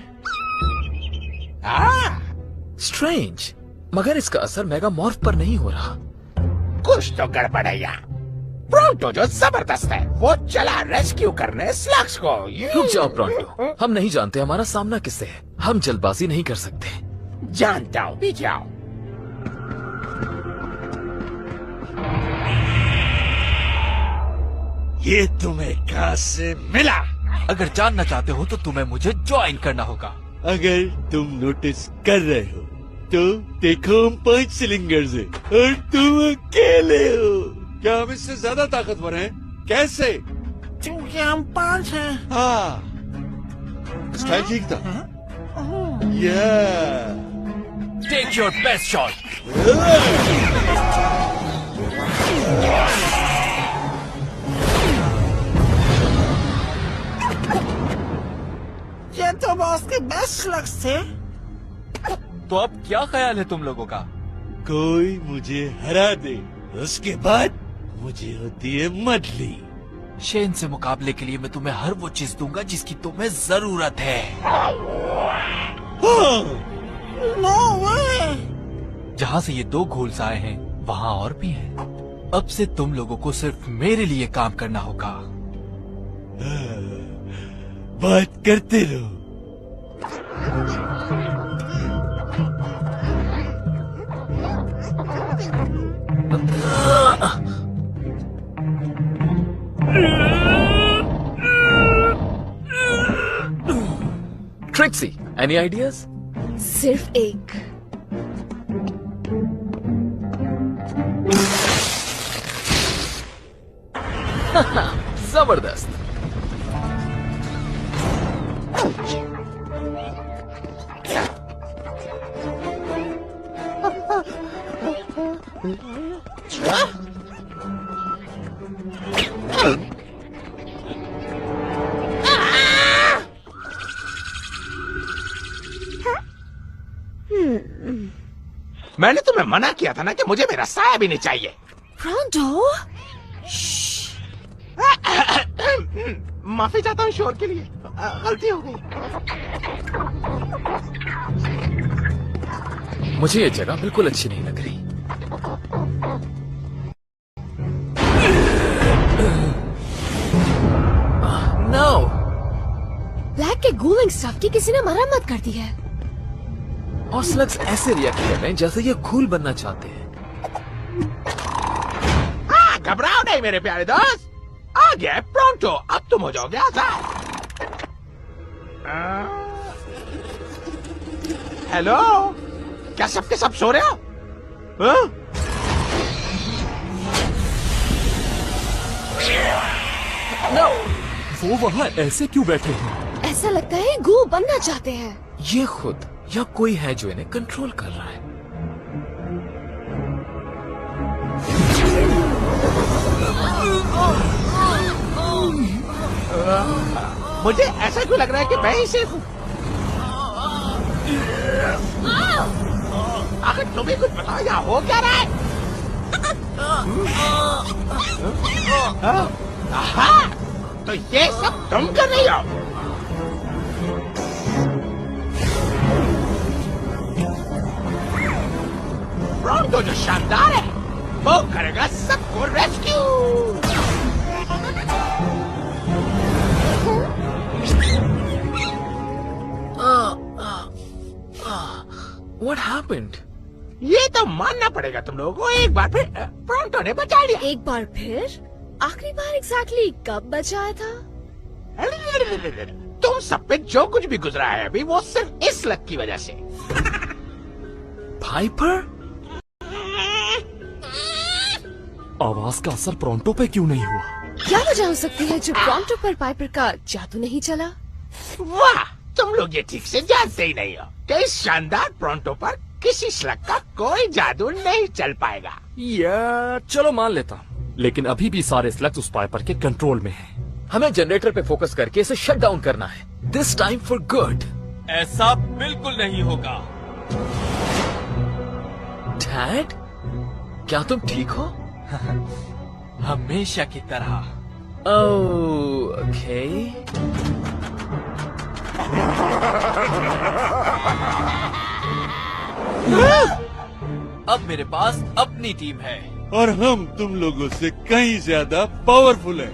स्ट्रेंज, मगर इसका असर मेगा मॉर्फ पर नहीं हो रहा। कुछ तो गड़बड़ है यहाँ। प्रोंटो जो जबरदस्त है, वो चला रेस्क्यू करने स्लग्स को। रुक जाओ प्रोंटो, हम नहीं जानते हमारा सामना किससे है। हम जल्दबाजी नहीं कर सकते। जानता हूँ, भी जाओ। ये तुम्हें कहाँ से मिला? अगर जानना चाहते हो तो तुम्हें मुझे ज्वाइन करना होगा। अगर तुम नोटिस कर रहे हो तो देखो, हम 5 सिलिंडर हैं और तुम अकेले हो। क्या हम इससे ज्यादा ताकतवर हैं? कैसे? क्योंकि हम 5 हैं। हाँ, स्टाइल ठीक था। या टेक योर बेस्ट शॉट। ये तो बॉस के बेस्ट स्लग्स थे। तो अब क्या ख्याल है तुम लोगों का? कोई मुझे हरा दे, उसके बाद मुझे होती है मदली। शेन से मुकाबले के लिए मैं तुम्हें हर वो चीज दूंगा जिसकी तुम्हें जरूरत है। नो वे। जहाँ से ये 2 घोल्स आए हैं, वहाँ और भी हैं। अब से तुम लोगों को सिर्फ मेरे लिए काम करना होगा। बात करते रहो। Trixie, any ideas? सिर्फ एक। जबरदस्त। मैंने तुम्हें मना किया था ना कि मुझे मेरा साया भी नहीं चाहिए। प्रॉन्टो, माफी चाहता हूँ शोर के लिए, गलती हो गई। मुझे ये जगह बिल्कुल अच्छी नहीं लग रही। नो, ब्लैक के गूलिंग स्टफ की किसी ने मरम्मत कर दी है। और स्लग्स ऐसे रिएक्ट कर रहे हैं जैसे ये घूल बनना चाहते हैं। घबराओ नहीं मेरे प्यारे दोस्त, आ गया प्रॉन्टो, अब तुम हो जाओगे आजाद। हेलो, क्या सबके सब सो रहे हो? नो, वो वहाँ ऐसे क्यों बैठे हैं? ऐसा लगता है गू बनना चाहते हैं। ये खुद या कोई है जो इन्हें कंट्रोल कर रहा है। मुझे ऐसा क्यों लग रहा है कि मैं ही सिर्फ हूँ? आखिर तुम्हें कुछ बताओ, यहाँ हो क्या रहा है? आहा, तो ये सब तुम कर रही हो? प्रॉन्टो जो शानदार है वो करेगा सबको रेस्क्यू। What happened? ये तो मानना पड़ेगा तुम लोगों को, एक बार फिर प्रॉन्टो ने बचा लिया। एक बार फिर? आखिरी बार एग्जैक्टली कब बचाया था? तुम सब पे जो कुछ भी गुजरा है अभी, वो सिर्फ इस लक की वजह से। पाइपर? आवाज का असर प्रॉन्टो पे क्यों नहीं हुआ? क्या वजह हो सकती है जो प्रॉन्टो पर पाइपर का जादू नहीं चला? वाह, तुम लोग ये ठीक से जानते ही नहीं हो कि इस शानदार प्रॉन्टो पर किसी स्लग का कोई जादू नहीं चल पाएगा। या चलो मान लेता हूँ, लेकिन अभी भी सारे स्लग्स उस पाइपर के कंट्रोल में हैं। हमें जनरेटर पे फोकस करके इसे शट डाउन करना है, दिस टाइम फॉर गुड। ऐसा बिल्कुल नहीं होगा। डैड, क्या तुम ठीक हो? हमेशा की तरह। ओके। अब मेरे पास अपनी टीम है और हम तुम लोगों से कहीं ज्यादा पावरफुल है।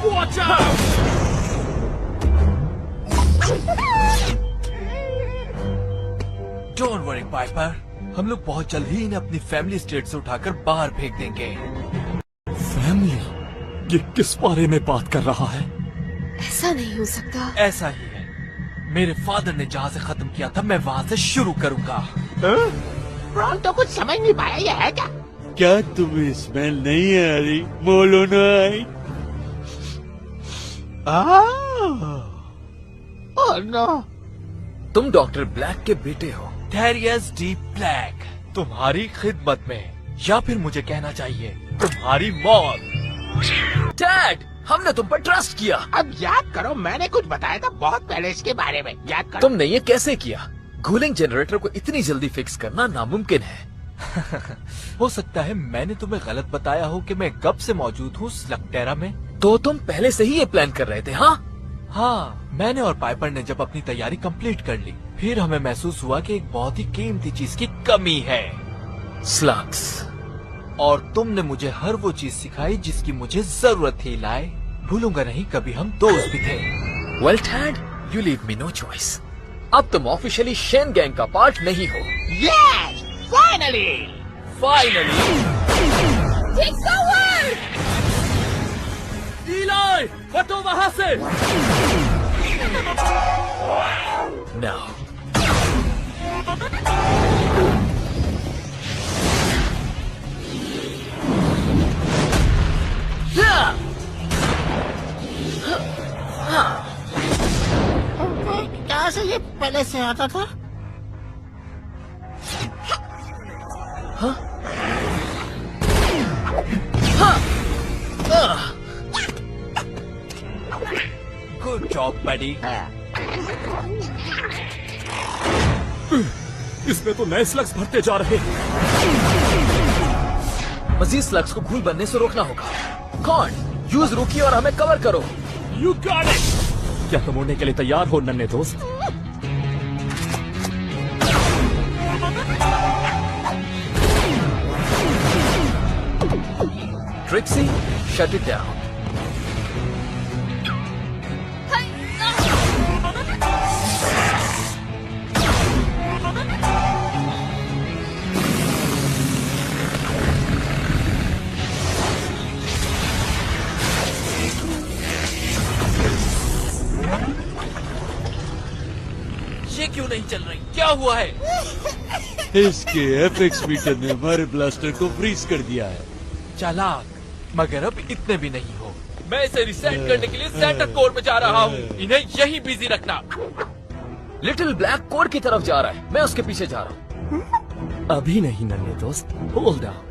Watch out! Don't worry Piper, हम लोग बहुत जल्द ही इन्हें अपनी फैमिली स्टेट से उठाकर बाहर फेंक देंगे। फैमिली? ये किस बारे में बात कर रहा है? ऐसा नहीं हो सकता। ऐसा ही है, मेरे फादर ने जहाँ से खत्म किया था मैं वहाँ से शुरू करूँगा। प्रॉन्टो कुछ समझ नहीं पाया, ये है क्या? क्या तुम्हें स्मेल नहीं आ रही? मोलोनाई? Oh no. तुम डॉक्टर ब्लैक के बेटे हो। डेरियस डी ब्लैक, तुम्हारी खिदमत में, या फिर मुझे कहना चाहिए तुम्हारी मौत। डैड, हमने तुम पर ट्रस्ट किया। अब याद करो, मैंने कुछ बताया था बहुत पहले इसके बारे में, याद करो। तुमने ये कैसे किया? कूलिंग जनरेटर को इतनी जल्दी फिक्स करना नामुमकिन है। हो सकता है मैंने तुम्हें गलत बताया हो कि मैं कब से मौजूद हूँ स्लगटेरा में। तो तुम पहले से ही ये प्लान कर रहे थे? हाँ, मैंने और पाइपर ने जब अपनी तैयारी कंप्लीट कर ली, फिर हमें महसूस हुआ कि एक बहुत ही कीमती चीज की कमी है, स्लग्स। और तुमने मुझे हर वो चीज सिखाई जिसकी मुझे जरूरत थी। लाए, भूलूंगा नहीं, कभी हम दोस्त भी थे। Well dad, you leave me know choice. अब तुम ऑफिशियली शेन गैंग का पार्ट नहीं हो। Yes, finally. Take the word! इलाय, हटो वहाँ से! No. क्या से ये पहले से आता था? गुड जॉब बडी। इसमें तो नए स्लग्स भरते जा रहे हैं। मजीद स्लग्स को घूल बनने से रोकना होगा। कौन? यूज रुकी और हमें कवर करो। You got it. क्या तुम उड़ने के लिए तैयार हो नन्हे दोस्त? Trixie, shut it down. ये क्यों नहीं चल रही? क्या हुआ है? इसके एफएक्स मीटर ने हमारे ब्लास्टर को फ्रीज कर दिया है। चालाक, मगर अब इतने भी नहीं हो। मैं इसे रिसेट करने के लिए सेंटर कोर में जा रहा हूँ। इन्हें यहीं बिजी रखना। लिटिल ब्लैक कोर की तरफ जा रहा है, मैं उसके पीछे जा रहा हूँ। अभी नहीं नन्हे दोस्त, होल्ड डाउन।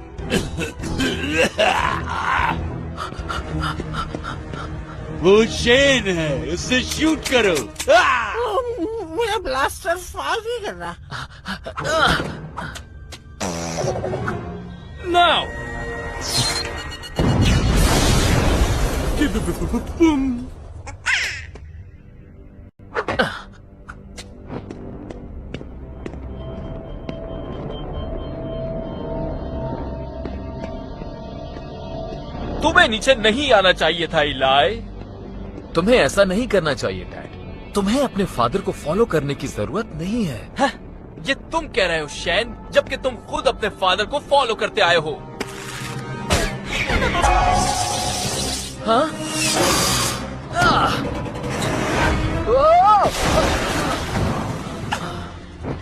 वो शेन है, उससे शूट करो। मेरा ब्लास्टर फायर नहीं कर रहा। नाउ तुम्हें नीचे नहीं आना चाहिए था इलाई। तुम्हें ऐसा नहीं करना चाहिए डैड। तुम्हें अपने फादर को फॉलो करने की जरूरत नहीं है। ये तुम कह रहे हो शैन, जबकि तुम खुद अपने फादर को फॉलो करते आए हो। हाँ?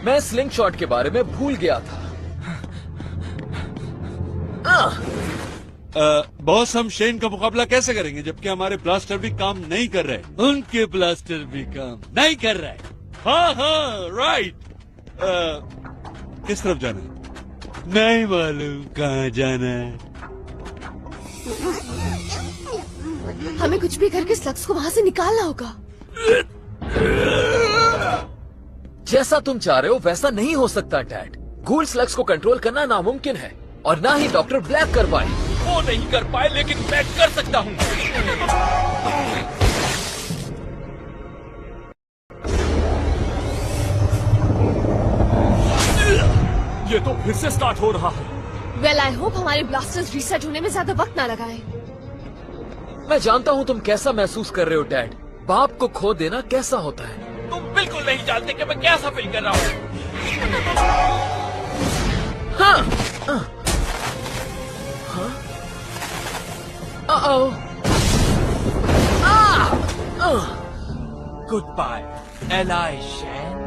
मैं स्लिंग शॉट के बारे में भूल गया था। बॉस, हम शेन का मुकाबला कैसे करेंगे जबकि हमारे ब्लास्टर भी काम नहीं कर रहे? उनके ब्लास्टर भी काम नहीं कर रहे। हाँ हाँ, राइट। किस तरफ जाना है? नहीं मालूम कहाँ जाना है। हमें कुछ भी करके स्लग्स को वहाँ से निकालना होगा। जैसा तुम चाह रहे हो वैसा नहीं हो सकता डैड। गूल स्लग्स को कंट्रोल करना नामुमकिन है और ना ही डॉक्टर ब्लैक कर पाए। वो नहीं कर पाए, लेकिन मैं कर सकता हूँ। ये तो फिर से स्टार्ट हो रहा है। वेल आई होप हमारे ब्लास्टर्स रीसेट होने में ज्यादा वक्त ना लगाए। मैं जानता हूँ तुम कैसा महसूस कर रहे हो डैड। बाप को खो देना कैसा होता है। तुम बिल्कुल नहीं जानते कि मैं कैसा फील कर रहा हूँ। हाँ। Goodbye Eli Shane.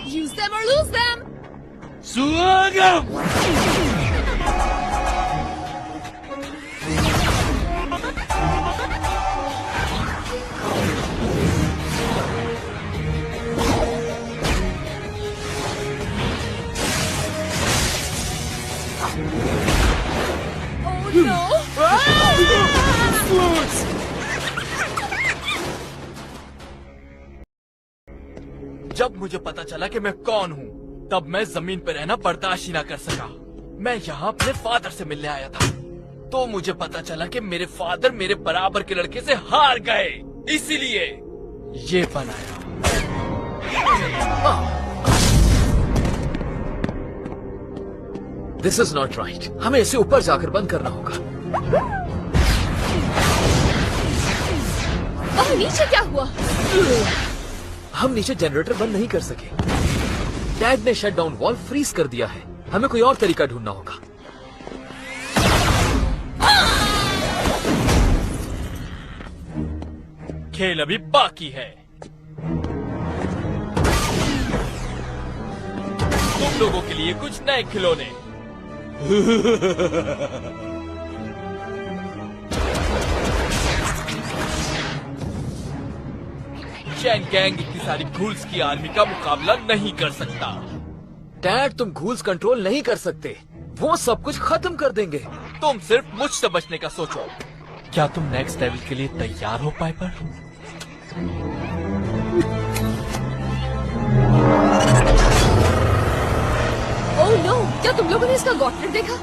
Use them or lose them. स्वागत। जब मुझे पता चला कि मैं कौन हूँ, तब मैं जमीन पर रहना बर्दाश्त ही ना कर सका। मैं यहाँ अपने फादर से मिलने आया था, तो मुझे पता चला कि मेरे फादर मेरे बराबर के लड़के से हार गए, इसीलिए ये बनाया। This is not right. हमें इसे ऊपर जाकर बंद करना होगा। और नीचे क्या हुआ? हम नीचे जनरेटर बंद नहीं कर सके। डैड ने शट डाउन वॉल्व फ्रीज कर दिया है। हमें कोई और तरीका ढूंढना होगा। खेल अभी बाकी है। तुम लोगों के लिए कुछ नए खिलौने। चैन गैंग इतनी सारी घूल्स की आर्मी का मुकाबला नहीं कर सकता। डैड, तुम घूल्स कंट्रोल नहीं कर सकते, वो सब कुछ खत्म कर देंगे। तुम सिर्फ मुझसे बचने का सोचो। क्या तुम नेक्स्ट लेवल के लिए तैयार हो पाइपर? ओह नो, क्या तुम लोगों ने इसका गॉटलेट देखा?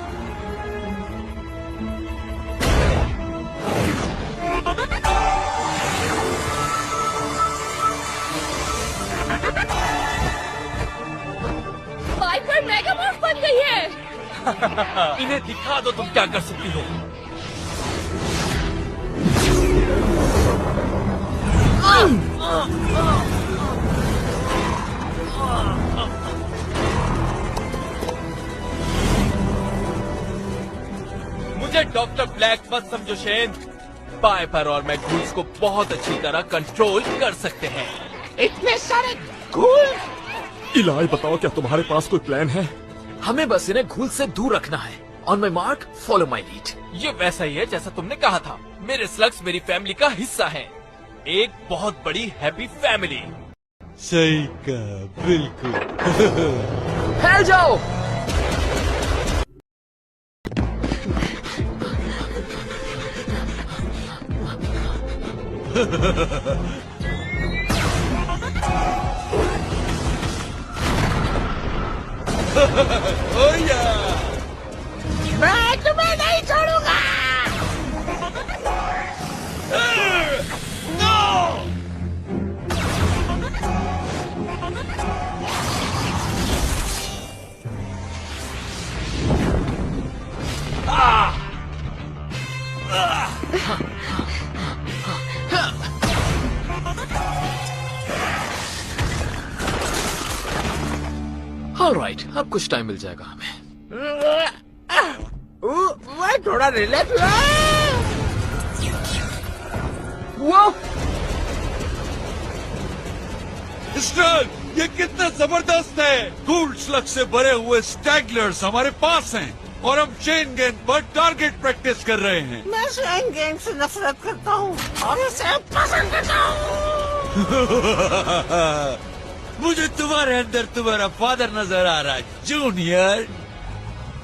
पाइपर मेगामॉर्फ बन गई है। इन्हें दिखा दो तुम क्या कर सकती हो। मुझे डॉक्टर ब्लैक मत समझो शेन। पाइपर और मैं घूल्स को बहुत अच्छी तरह कंट्रोल कर सकते हैं। इतने सारे घूल। इलाही बताओ, क्या तुम्हारे पास कोई प्लान है? हमें बस इन्हें घूल से दूर रखना है। On my mark, follow my lead. ये वैसा ही है जैसा तुमने कहा था। मेरे स्लग्स मेरी फैमिली का हिस्सा हैं। एक बहुत बड़ी हैप्पी फैमिली। सही कहा, बिल्कुल। फैल जाओ। मैं तुम्हें नहीं छोड़ूंगा। ऑलराइट, अब कुछ टाइम मिल जाएगा हमें। मैं थोड़ा रिलैक्स। मिस्टर, ये कितना जबरदस्त है। गूल स्लग से भरे हुए स्टैगलर्स हमारे पास हैं और हम चेन गैंग पर टारगेट प्रैक्टिस कर रहे हैं। मैं चेन गैंग से नफरत करता हूँ और इसे पसंद करता हूँ। मुझे तुम्हारे अंदर तुम्हारा फादर नजर आ रहा है, जूनियर।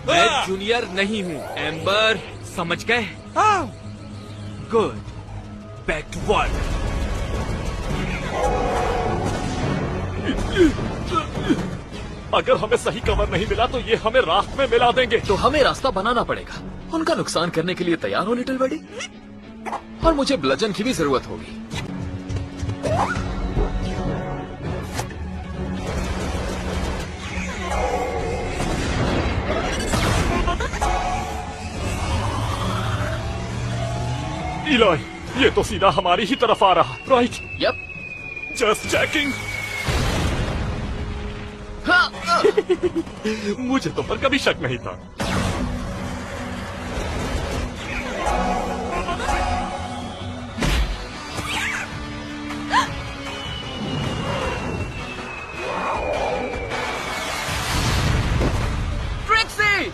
मैं जूनियर नहीं हूँ एम्बर, समझ गए? Good, back to work. अगर हमें सही कवर नहीं मिला तो ये हमें रास्ते में मिला देंगे। तो हमें रास्ता बनाना पड़ेगा। उनका नुकसान करने के लिए तैयार हो लिटिल बडी। और मुझे ब्लजन की भी जरूरत होगी। इलाही, ये तो सीधा हमारी ही तरफ आ रहा। राइट? यप। Just checking. मुझे तो पर कभी शक नहीं था। ट्रिक्सी!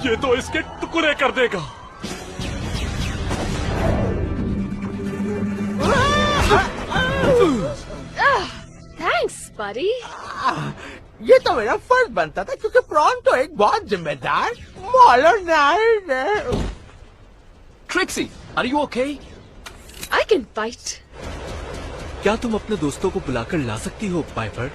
ये तो इसके टुकड़े कर देगा। थैंक्स बडी। ये तो मेरा फर्ज बनता था क्योंकि प्रॉन तो एक बहुत जिम्मेदार मॉडर्नाइज है। Trixie, are you okay? I can fight. क्या तुम अपने दोस्तों को बुलाकर ला सकती हो पाइपर?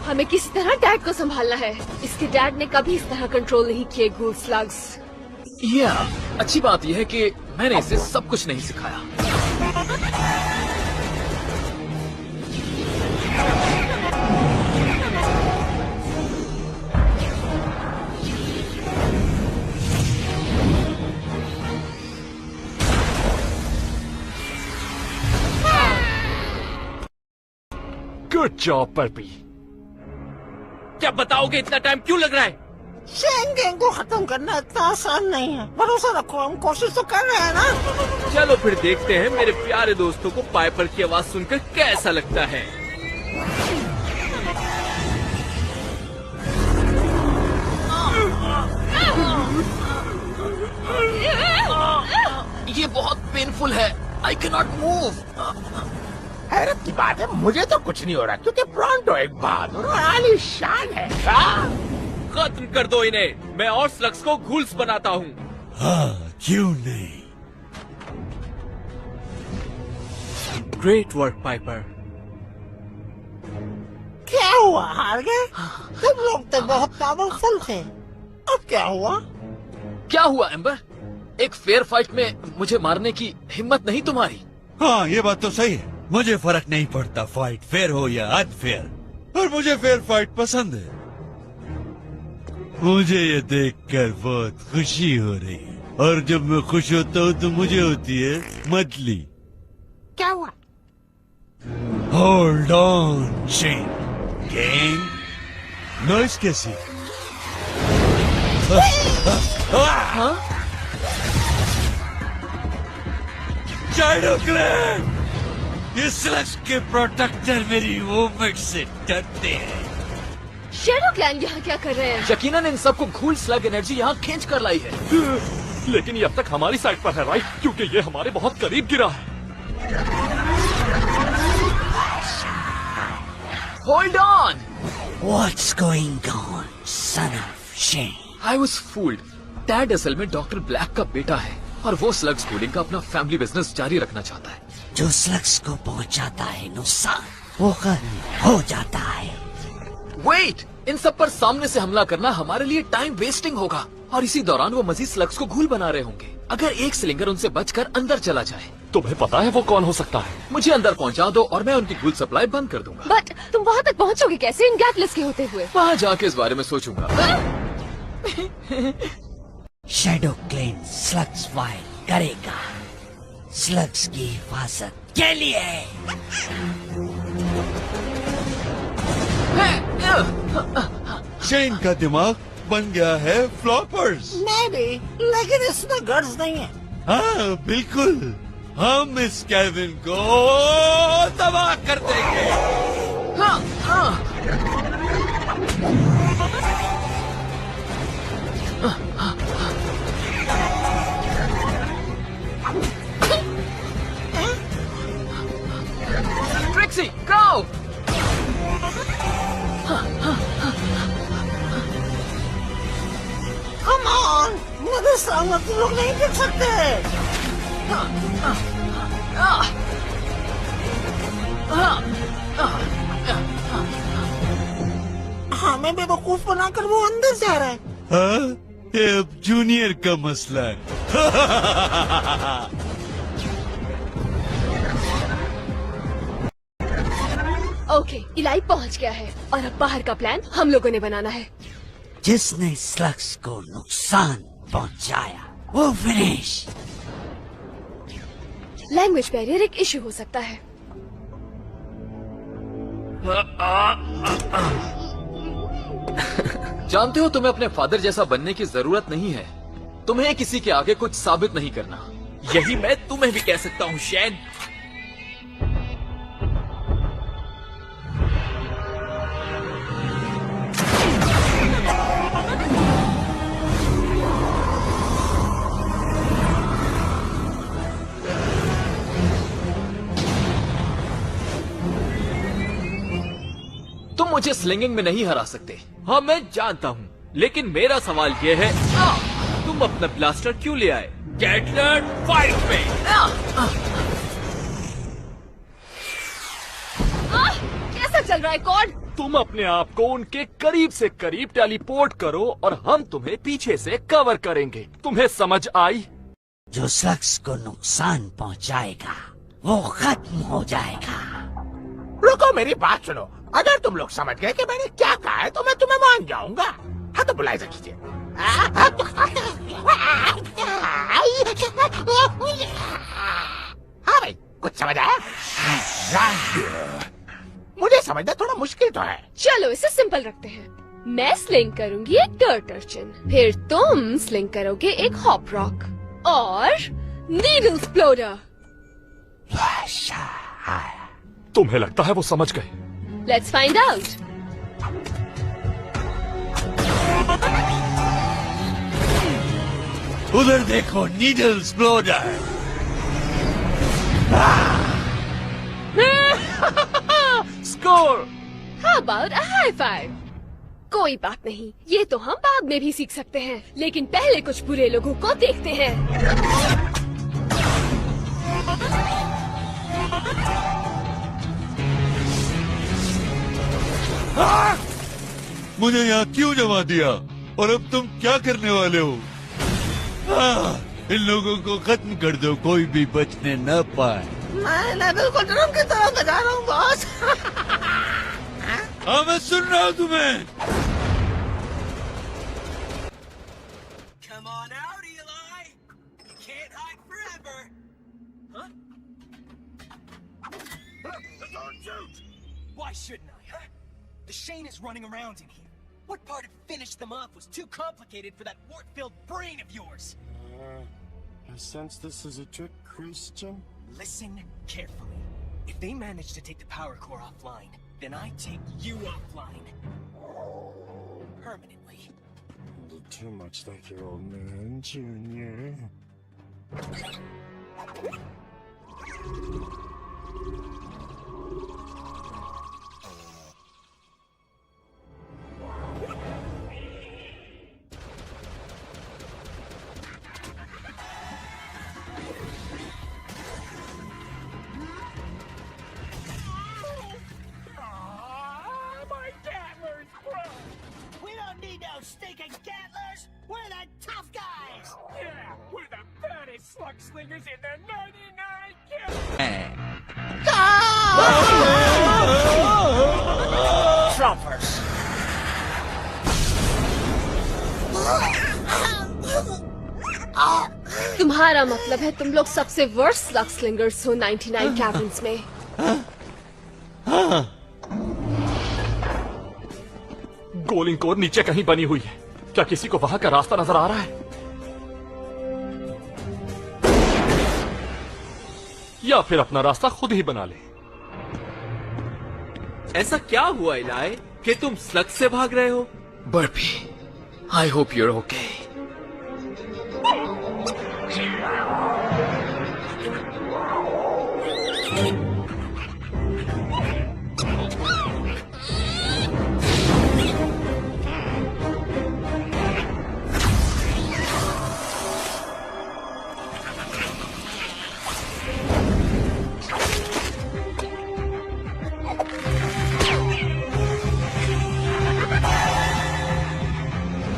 हमें किसी तरह डैड को संभालना है। इसके डैड ने कभी इस तरह कंट्रोल नहीं किए गूल स्लग्स। अच्छी बात यह है कि मैंने इसे सब कुछ नहीं सिखाया। Good job Burpy. क्या बताओगे इतना टाइम क्यों लग रहा है? शेन गैंग को खत्म करना इतना आसान नहीं है। भरोसा रखो, हम कोशिश तो कर रहे हैं ना। चलो फिर देखते हैं मेरे प्यारे दोस्तों को पाइपर की आवाज सुनकर कैसा लगता है। ये बहुत पेनफुल है। I can not move. हैरत की बात है, मुझे तो कुछ नहीं हो रहा क्योंकि ब्रॉन्टो एक बहादुर और आलीशान है। खत्म कर दो इन्हें, मैं और स्लग्स को घूल्स बनाता हूँ। हाँ, क्यों नहीं। Great work Piper. क्या हुआ, हार गए? तुम लोग तो बहुत पावरफुल थे। अब क्या हुआ? क्या हुआ एम्बर? एक फेयर फाइट में मुझे मारने की हिम्मत नहीं तुम्हारी? हाँ, ये बात तो सही है। मुझे फर्क नहीं पड़ता फाइट फेयर हो या अनफेयर, और मुझे फेयर फाइट पसंद है। मुझे ये देखकर बहुत खुशी हो रही है, और जब मैं खुश होता हूँ तो मुझे होती है मतली। क्या हुआ? Hold on Shane gang. Noise कैसी? शैडो क्लैन, ये स्लग्स के प्रोटेक्टर मेरी मूवमेंट से डरते हैं। शैडो क्लैन यहाँ क्या कर रहे हैं? यकीनन इन सबको घूल स्लग एनर्जी यहाँ खींच कर लाई है। लेकिन ये अब तक हमारी साइड पर है, राइट? क्योंकि ये हमारे बहुत करीब गिरा है। Hold on. What's going on, son of Shane? I was fooled. Dad असल में डॉक्टर ब्लैक का बेटा है और वो स्लग स्कूलिंग का अपना फैमिली बिजनेस जारी रखना चाहता है। जो स्लग्स को पहुंचाता है नुकसान, वो खत्म हो जाता है। वेट, इन सब पर सामने से हमला करना हमारे लिए टाइम वेस्टिंग होगा, और इसी दौरान वो मजीद स्लग्स को घूल बना रहे होंगे। अगर एक स्लिंगर उनसे बचकर अंदर चला जाए। तुम्हें पता है वो कौन हो सकता है? मुझे अंदर पहुंचा दो और मैं उनकी घूल सप्लाई बंद कर दूंगा। बट तुम वहाँ तक पहुँचोगे कैसे इन गैटलेस के होते हुए? वहाँ जाके इस बारे में सोचूंगा। शैडो क्लेन स्लग्स फाइल करेगा, स्लग्स की हिफाजत के लिए। शेन का दिमाग बन गया है फ्लॉपर्स। मैं भी, लेकिन इसमें गर्ज नहीं है। हाँ बिल्कुल, हम इस केविन को तबाह कर देंगे। हाँ, हाँ। Trixie, go! Come on, मुझे सामने तुम लोग नहीं देख सकते। हमें बेवकूफ बनाकर वो अंदर जा रहा है। हाँ, ये अब जूनियर का मसला है। ओके, इलाई पहुँच गया है और अब बाहर का प्लान हम लोगों ने बनाना है। जिसने स्लग्स को नुकसान पहुंचाया वो फिनिश। लैंग्वेज बैरियर एक इश्यू हो सकता है। जानते हो, तुम्हें अपने फादर जैसा बनने की जरूरत नहीं है। तुम्हें किसी के आगे कुछ साबित नहीं करना। यही मैं तुम्हें भी कह सकता हूँ शैन। तुम मुझे स्लिंगिंग में नहीं हरा सकते। हाँ मैं जानता हूँ, लेकिन मेरा सवाल ये है, तुम अपना ब्लास्टर क्यों ले आए? गैटलर फाइट पे। कैसा चल रहा है कॉड? तुम अपने आप को उनके करीब से करीब टेलीपोर्ट करो और हम तुम्हें पीछे से कवर करेंगे। तुम्हें समझ आई? जो स्लग्स को नुकसान पहुंचाएगा वो खत्म हो जाएगा। रुको, मेरी बात सुनो। अगर तुम लोग समझ गए कि मैंने क्या कहा है तो मैं तुम्हें मान जाऊंगा। हाँ तो बुलाए कीजिए। हाँ भाई, कुछ समझ आया? मुझे समझना थोड़ा मुश्किल तो है। चलो इसे सिंपल रखते हैं। मैं स्लिंग करूंगी एक डर्ट अर्चिन, फिर तुम स्लिंग करोगे एक हॉप रॉक और नीडल एक्सप्लोडर। तुम्हें लगता है वो समझ गए? Let's find out. उधर देखो, needle exploder. Score! How about a high five? कोई बात नहीं, ये तो हम बाद में भी सीख सकते हैं, लेकिन पहले कुछ बुरे लोगों को देखते हैं। मुझे यहाँ क्यों जमा दिया और अब तुम क्या करने वाले हो? इन लोगों को खत्म कर दो, कोई भी बचने न पाए। मैं बिल्कुल ड्रम की तरह बजा रहा हूँ बॉस। हाँ, मैं सुन रहा हूँ तुम्हें। Come on out, Eli. You can't hide forever. Huh? Don't shoot! Why shouldn't I, huh? The Shane is running around in here. What part of finished them off was too complicated for that wart-filled brain of yours? I sense this is a trick, Christian. Listen carefully. If they manage to take the power core offline, then I take you offline. Permanently. You look too much like your old man, Junior. My Gattlers, bro! We don't need no stinking Gattlers! We're the tough guys! Yeah, we're the baddest slug slingers in the 99 Trumpers! तुम्हारा मतलब है तुम लोग सबसे वर्स्ट स्लग स्लिंगर्स हो 99 कैबिन्स में। गोलिंग कोर नीचे कहीं बनी हुई है। क्या किसी को वहां का रास्ता नजर आ रहा है? या फिर अपना रास्ता खुद ही बना ले। ऐसा क्या हुआ इलाई कि तुम स्लग से भाग रहे हो? Barfi, I hope you're okay.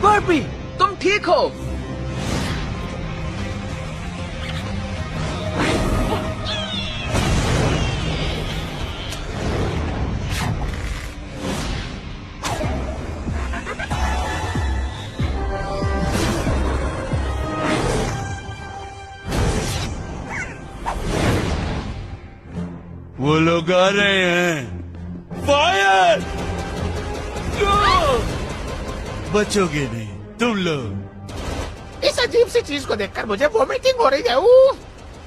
Barfi, तुम ठीक हो? वो लोग आ रहे हैं। फायर! बचोगे नहीं तुम लोग। इस अजीब सी चीज को देखकर मुझे वोमिटिंग हो रही है। उफ!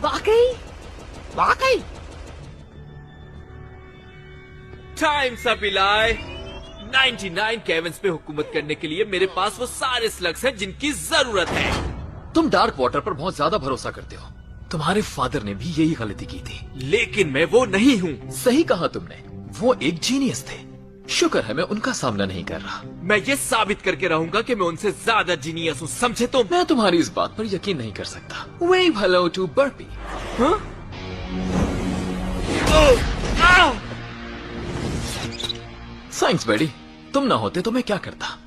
वाकई वाकई टाइम्स अप इलाई। 99 केविन्स पे हुकूमत करने के लिए मेरे पास वो सारे स्लग्स हैं जिनकी जरूरत है। तुम डार्क वाटर पर बहुत ज्यादा भरोसा करते हो। तुम्हारे फादर ने भी यही गलती की थी। लेकिन मैं वो नहीं हूँ। सही कहा तुमने, वो एक जीनियस थे। शुक्र है मैं उनका सामना नहीं कर रहा। मैं ये साबित करके रहूंगा कि मैं उनसे ज्यादा जीनियस हूँ, समझे तुम? मैं तुम्हारी इस बात पर यकीन नहीं कर सकता। Wave hello to Burpy. Thanks बेडी, तुम ना होते तो मैं क्या करता।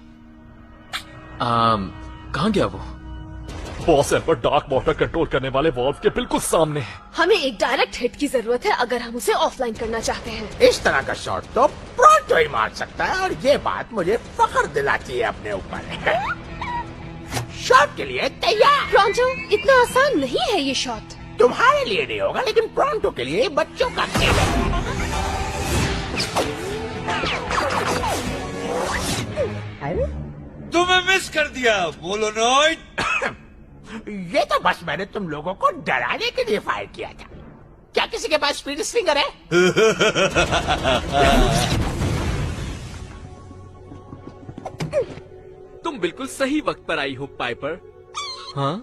कहाँ गया वो? Boss emperor dark water control करने वाले वॉल्व के बिल्कुल सामने है। हमें एक डायरेक्ट हिट की जरूरत है अगर हम उसे ऑफलाइन करना चाहते हैं। इस तरह का शॉट तो प्रोंटो ही मार सकता है और ये बात मुझे फख्र दिलाती है अपने ऊपर। शॉट के लिए तैयार। प्रोंटो, इतना आसान नहीं है ये शॉट। तुम्हारे लिए नहीं होगा, लेकिन प्रोंटो के लिए बच्चों का खेल है। कर दिया मोलोनॉइड। ये तो बस मैंने तुम लोगों को डराने के लिए फायर किया था। क्या किसी के पास स्पीड स्विंगर है? तुम बिल्कुल सही वक्त पर आई हो पाइपर। हाँ?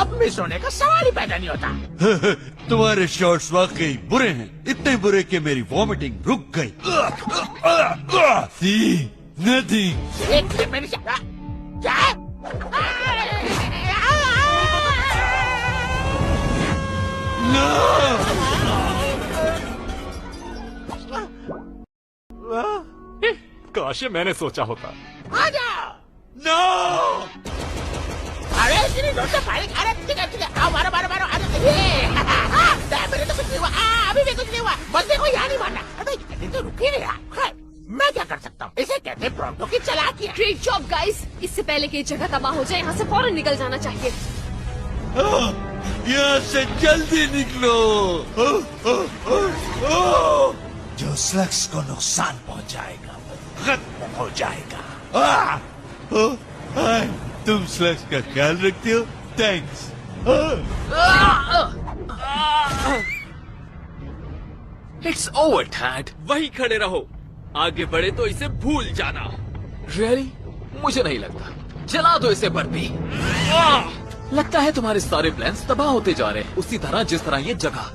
अब मिस होने का सवाल ही पैदा नहीं होता। तुम्हारे शॉट्स वाकई बुरे हैं, इतने बुरे कि मेरी वॉमिटिंग रुक गई। सी नथिंग। क्या? काश ये मैंने सोचा होता। आ जाओ। नो। अरे इतनी जोर से फायरिंग। अरे ठीक है आओ मारो मारो मारो। अरे मेरे तो कुछ नहीं हुआ। अभी भी कुछ नहीं हुआ। बंदे को यहाँ नहीं मारना। अरे तो रुके रे यार। मैं क्या कर सकता हूँ? इसे कहते हैं प्रोंटो की चालाकी। Great job guys. इससे पहले कि ये जगह तबाह हो जाए यहाँ से फौरन निकल जाना चाहिए। यहाँ से जल्दी निकलो। जो स्लग्स को नुकसान पहुँचाएगा वो खत्म हो जाएगा। तुम स्लग्स का ख्याल रखते हो? थैंक्स। It's over dad. वहीं खड़े रहो, आगे बढ़े तो इसे भूल जाना। रियली? मुझे नहीं लगता। जला दो इसे बर्फी। लगता है तुम्हारे सारे प्लान्स तबाह होते जा रहे हैं, उसी तरह जिस तरह ये जगह।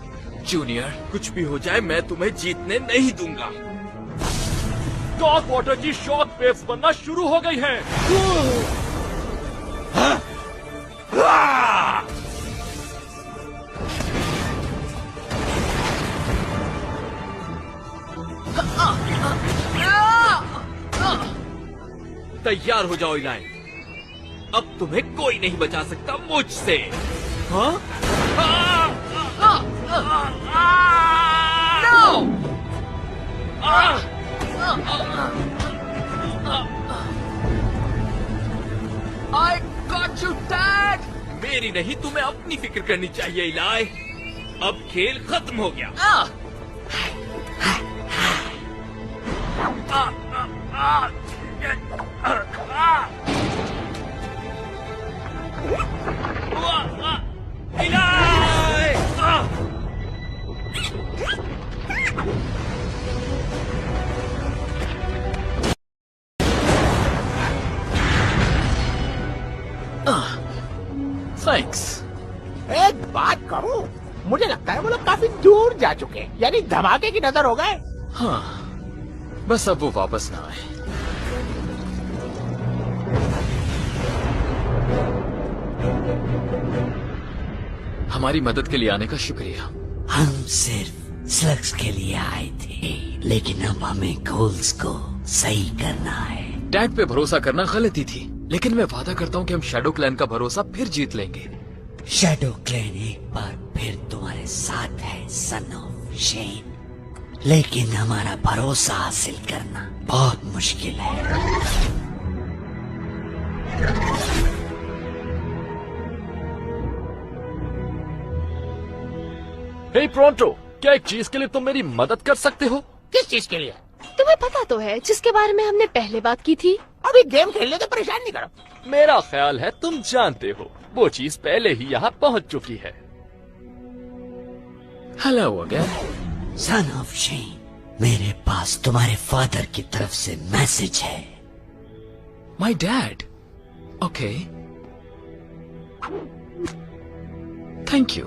जूनियर, कुछ भी हो जाए मैं तुम्हें जीतने नहीं दूंगा। डॉग वाटर की शॉक वेव्स बनना शुरू हो गई हैं। तैयार हो जाओ इलाइन, अब तुम्हें कोई नहीं बचा सकता मुझसे। हाँ? I got you, Dad! मेरी नहीं, तुम्हें अपनी फिक्र करनी चाहिए इलाई। अब खेल खत्म हो गया। इलाई! थैंक्स। एक बात कहूँ, मुझे लगता है वो लोग काफी दूर जा चुके हैं, यानी धमाके की नजर हो गए। हाँ, बस अब वो वापस ना आए। हमारी मदद के लिए आने का शुक्रिया। हम सिर्फ स्लग्स के लिए आए थे, लेकिन अब हमें गोल्स को सही करना है। डैड पे भरोसा करना गलती थी, लेकिन मैं वादा करता हूँ कि हम शैडो क्लैन का भरोसा फिर जीत लेंगे। शैडो क्लैन एक बार फिर तुम्हारे साथ है सन ऑफ शेन, लेकिन हमारा भरोसा हासिल करना बहुत मुश्किल है। हे प्रोंटो, क्या एक चीज के लिए तुम मेरी मदद कर सकते हो? किस चीज के लिए? तुम्हें पता तो है जिसके बारे में हमने पहले बात की थी। अभी गेम खेलने तो परेशान नहीं करो। मेरा ख्याल है तुम जानते हो, वो चीज पहले ही यहाँ पहुँच चुकी है। Hello again. Son of Shane, मेरे पास तुम्हारे फादर की तरफ से मैसेज है। My dad? Okay, thank you.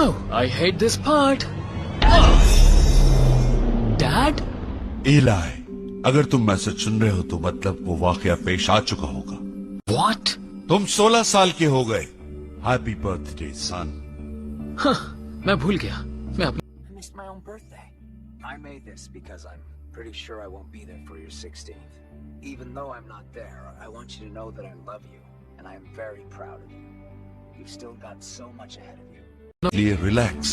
Oh, I hate this part. Dad? इलाई, अगर तुम मैसेज सुन रहे हो तो मतलब वो वाकया पेश आ चुका होगा। What? तुम 16 साल के हो गए। हैप्पी बर्थडे सन। मैं भूल गया। मैं अपने I missed my own birthday. I made this because I'm pretty sure I won't be there for your 16th. Even though I'm not there, I want you to know that I love you, and I am very proud of you. You've still got so much ahead of you. लिए रिलैक्स,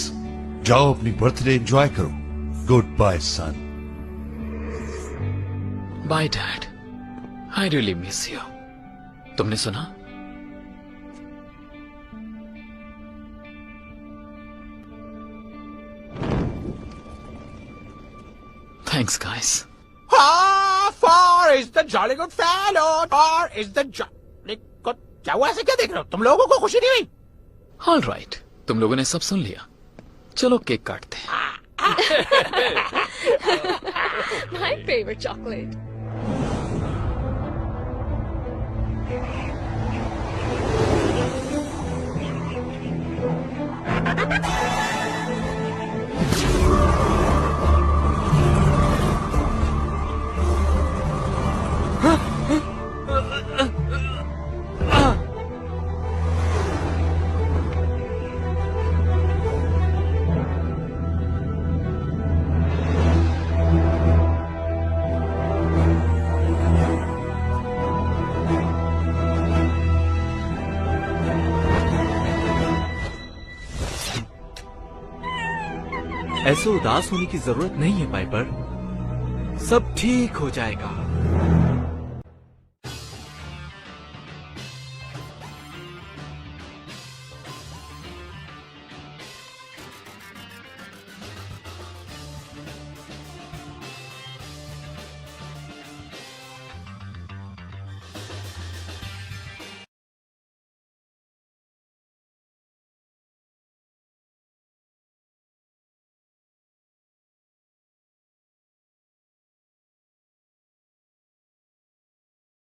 जाओ अपनी बर्थडे एंजॉय करो। Good bye son. Bye, Dad. I really miss you. तुमने सुना? Thanks guys. For is the jolly good fellow, for is the jolly good. क्या हुआ, ऐसे क्या देख रहे हो? तुम लोगों को खुशी नहीं हुई? ऑल राइट, तुम लोगों ने सब सुन लिया। चलो केक काटते हैं। My favorite chocolate. ऐसे उदास होने की जरूरत नहीं है पाइपर, सब ठीक हो जाएगा।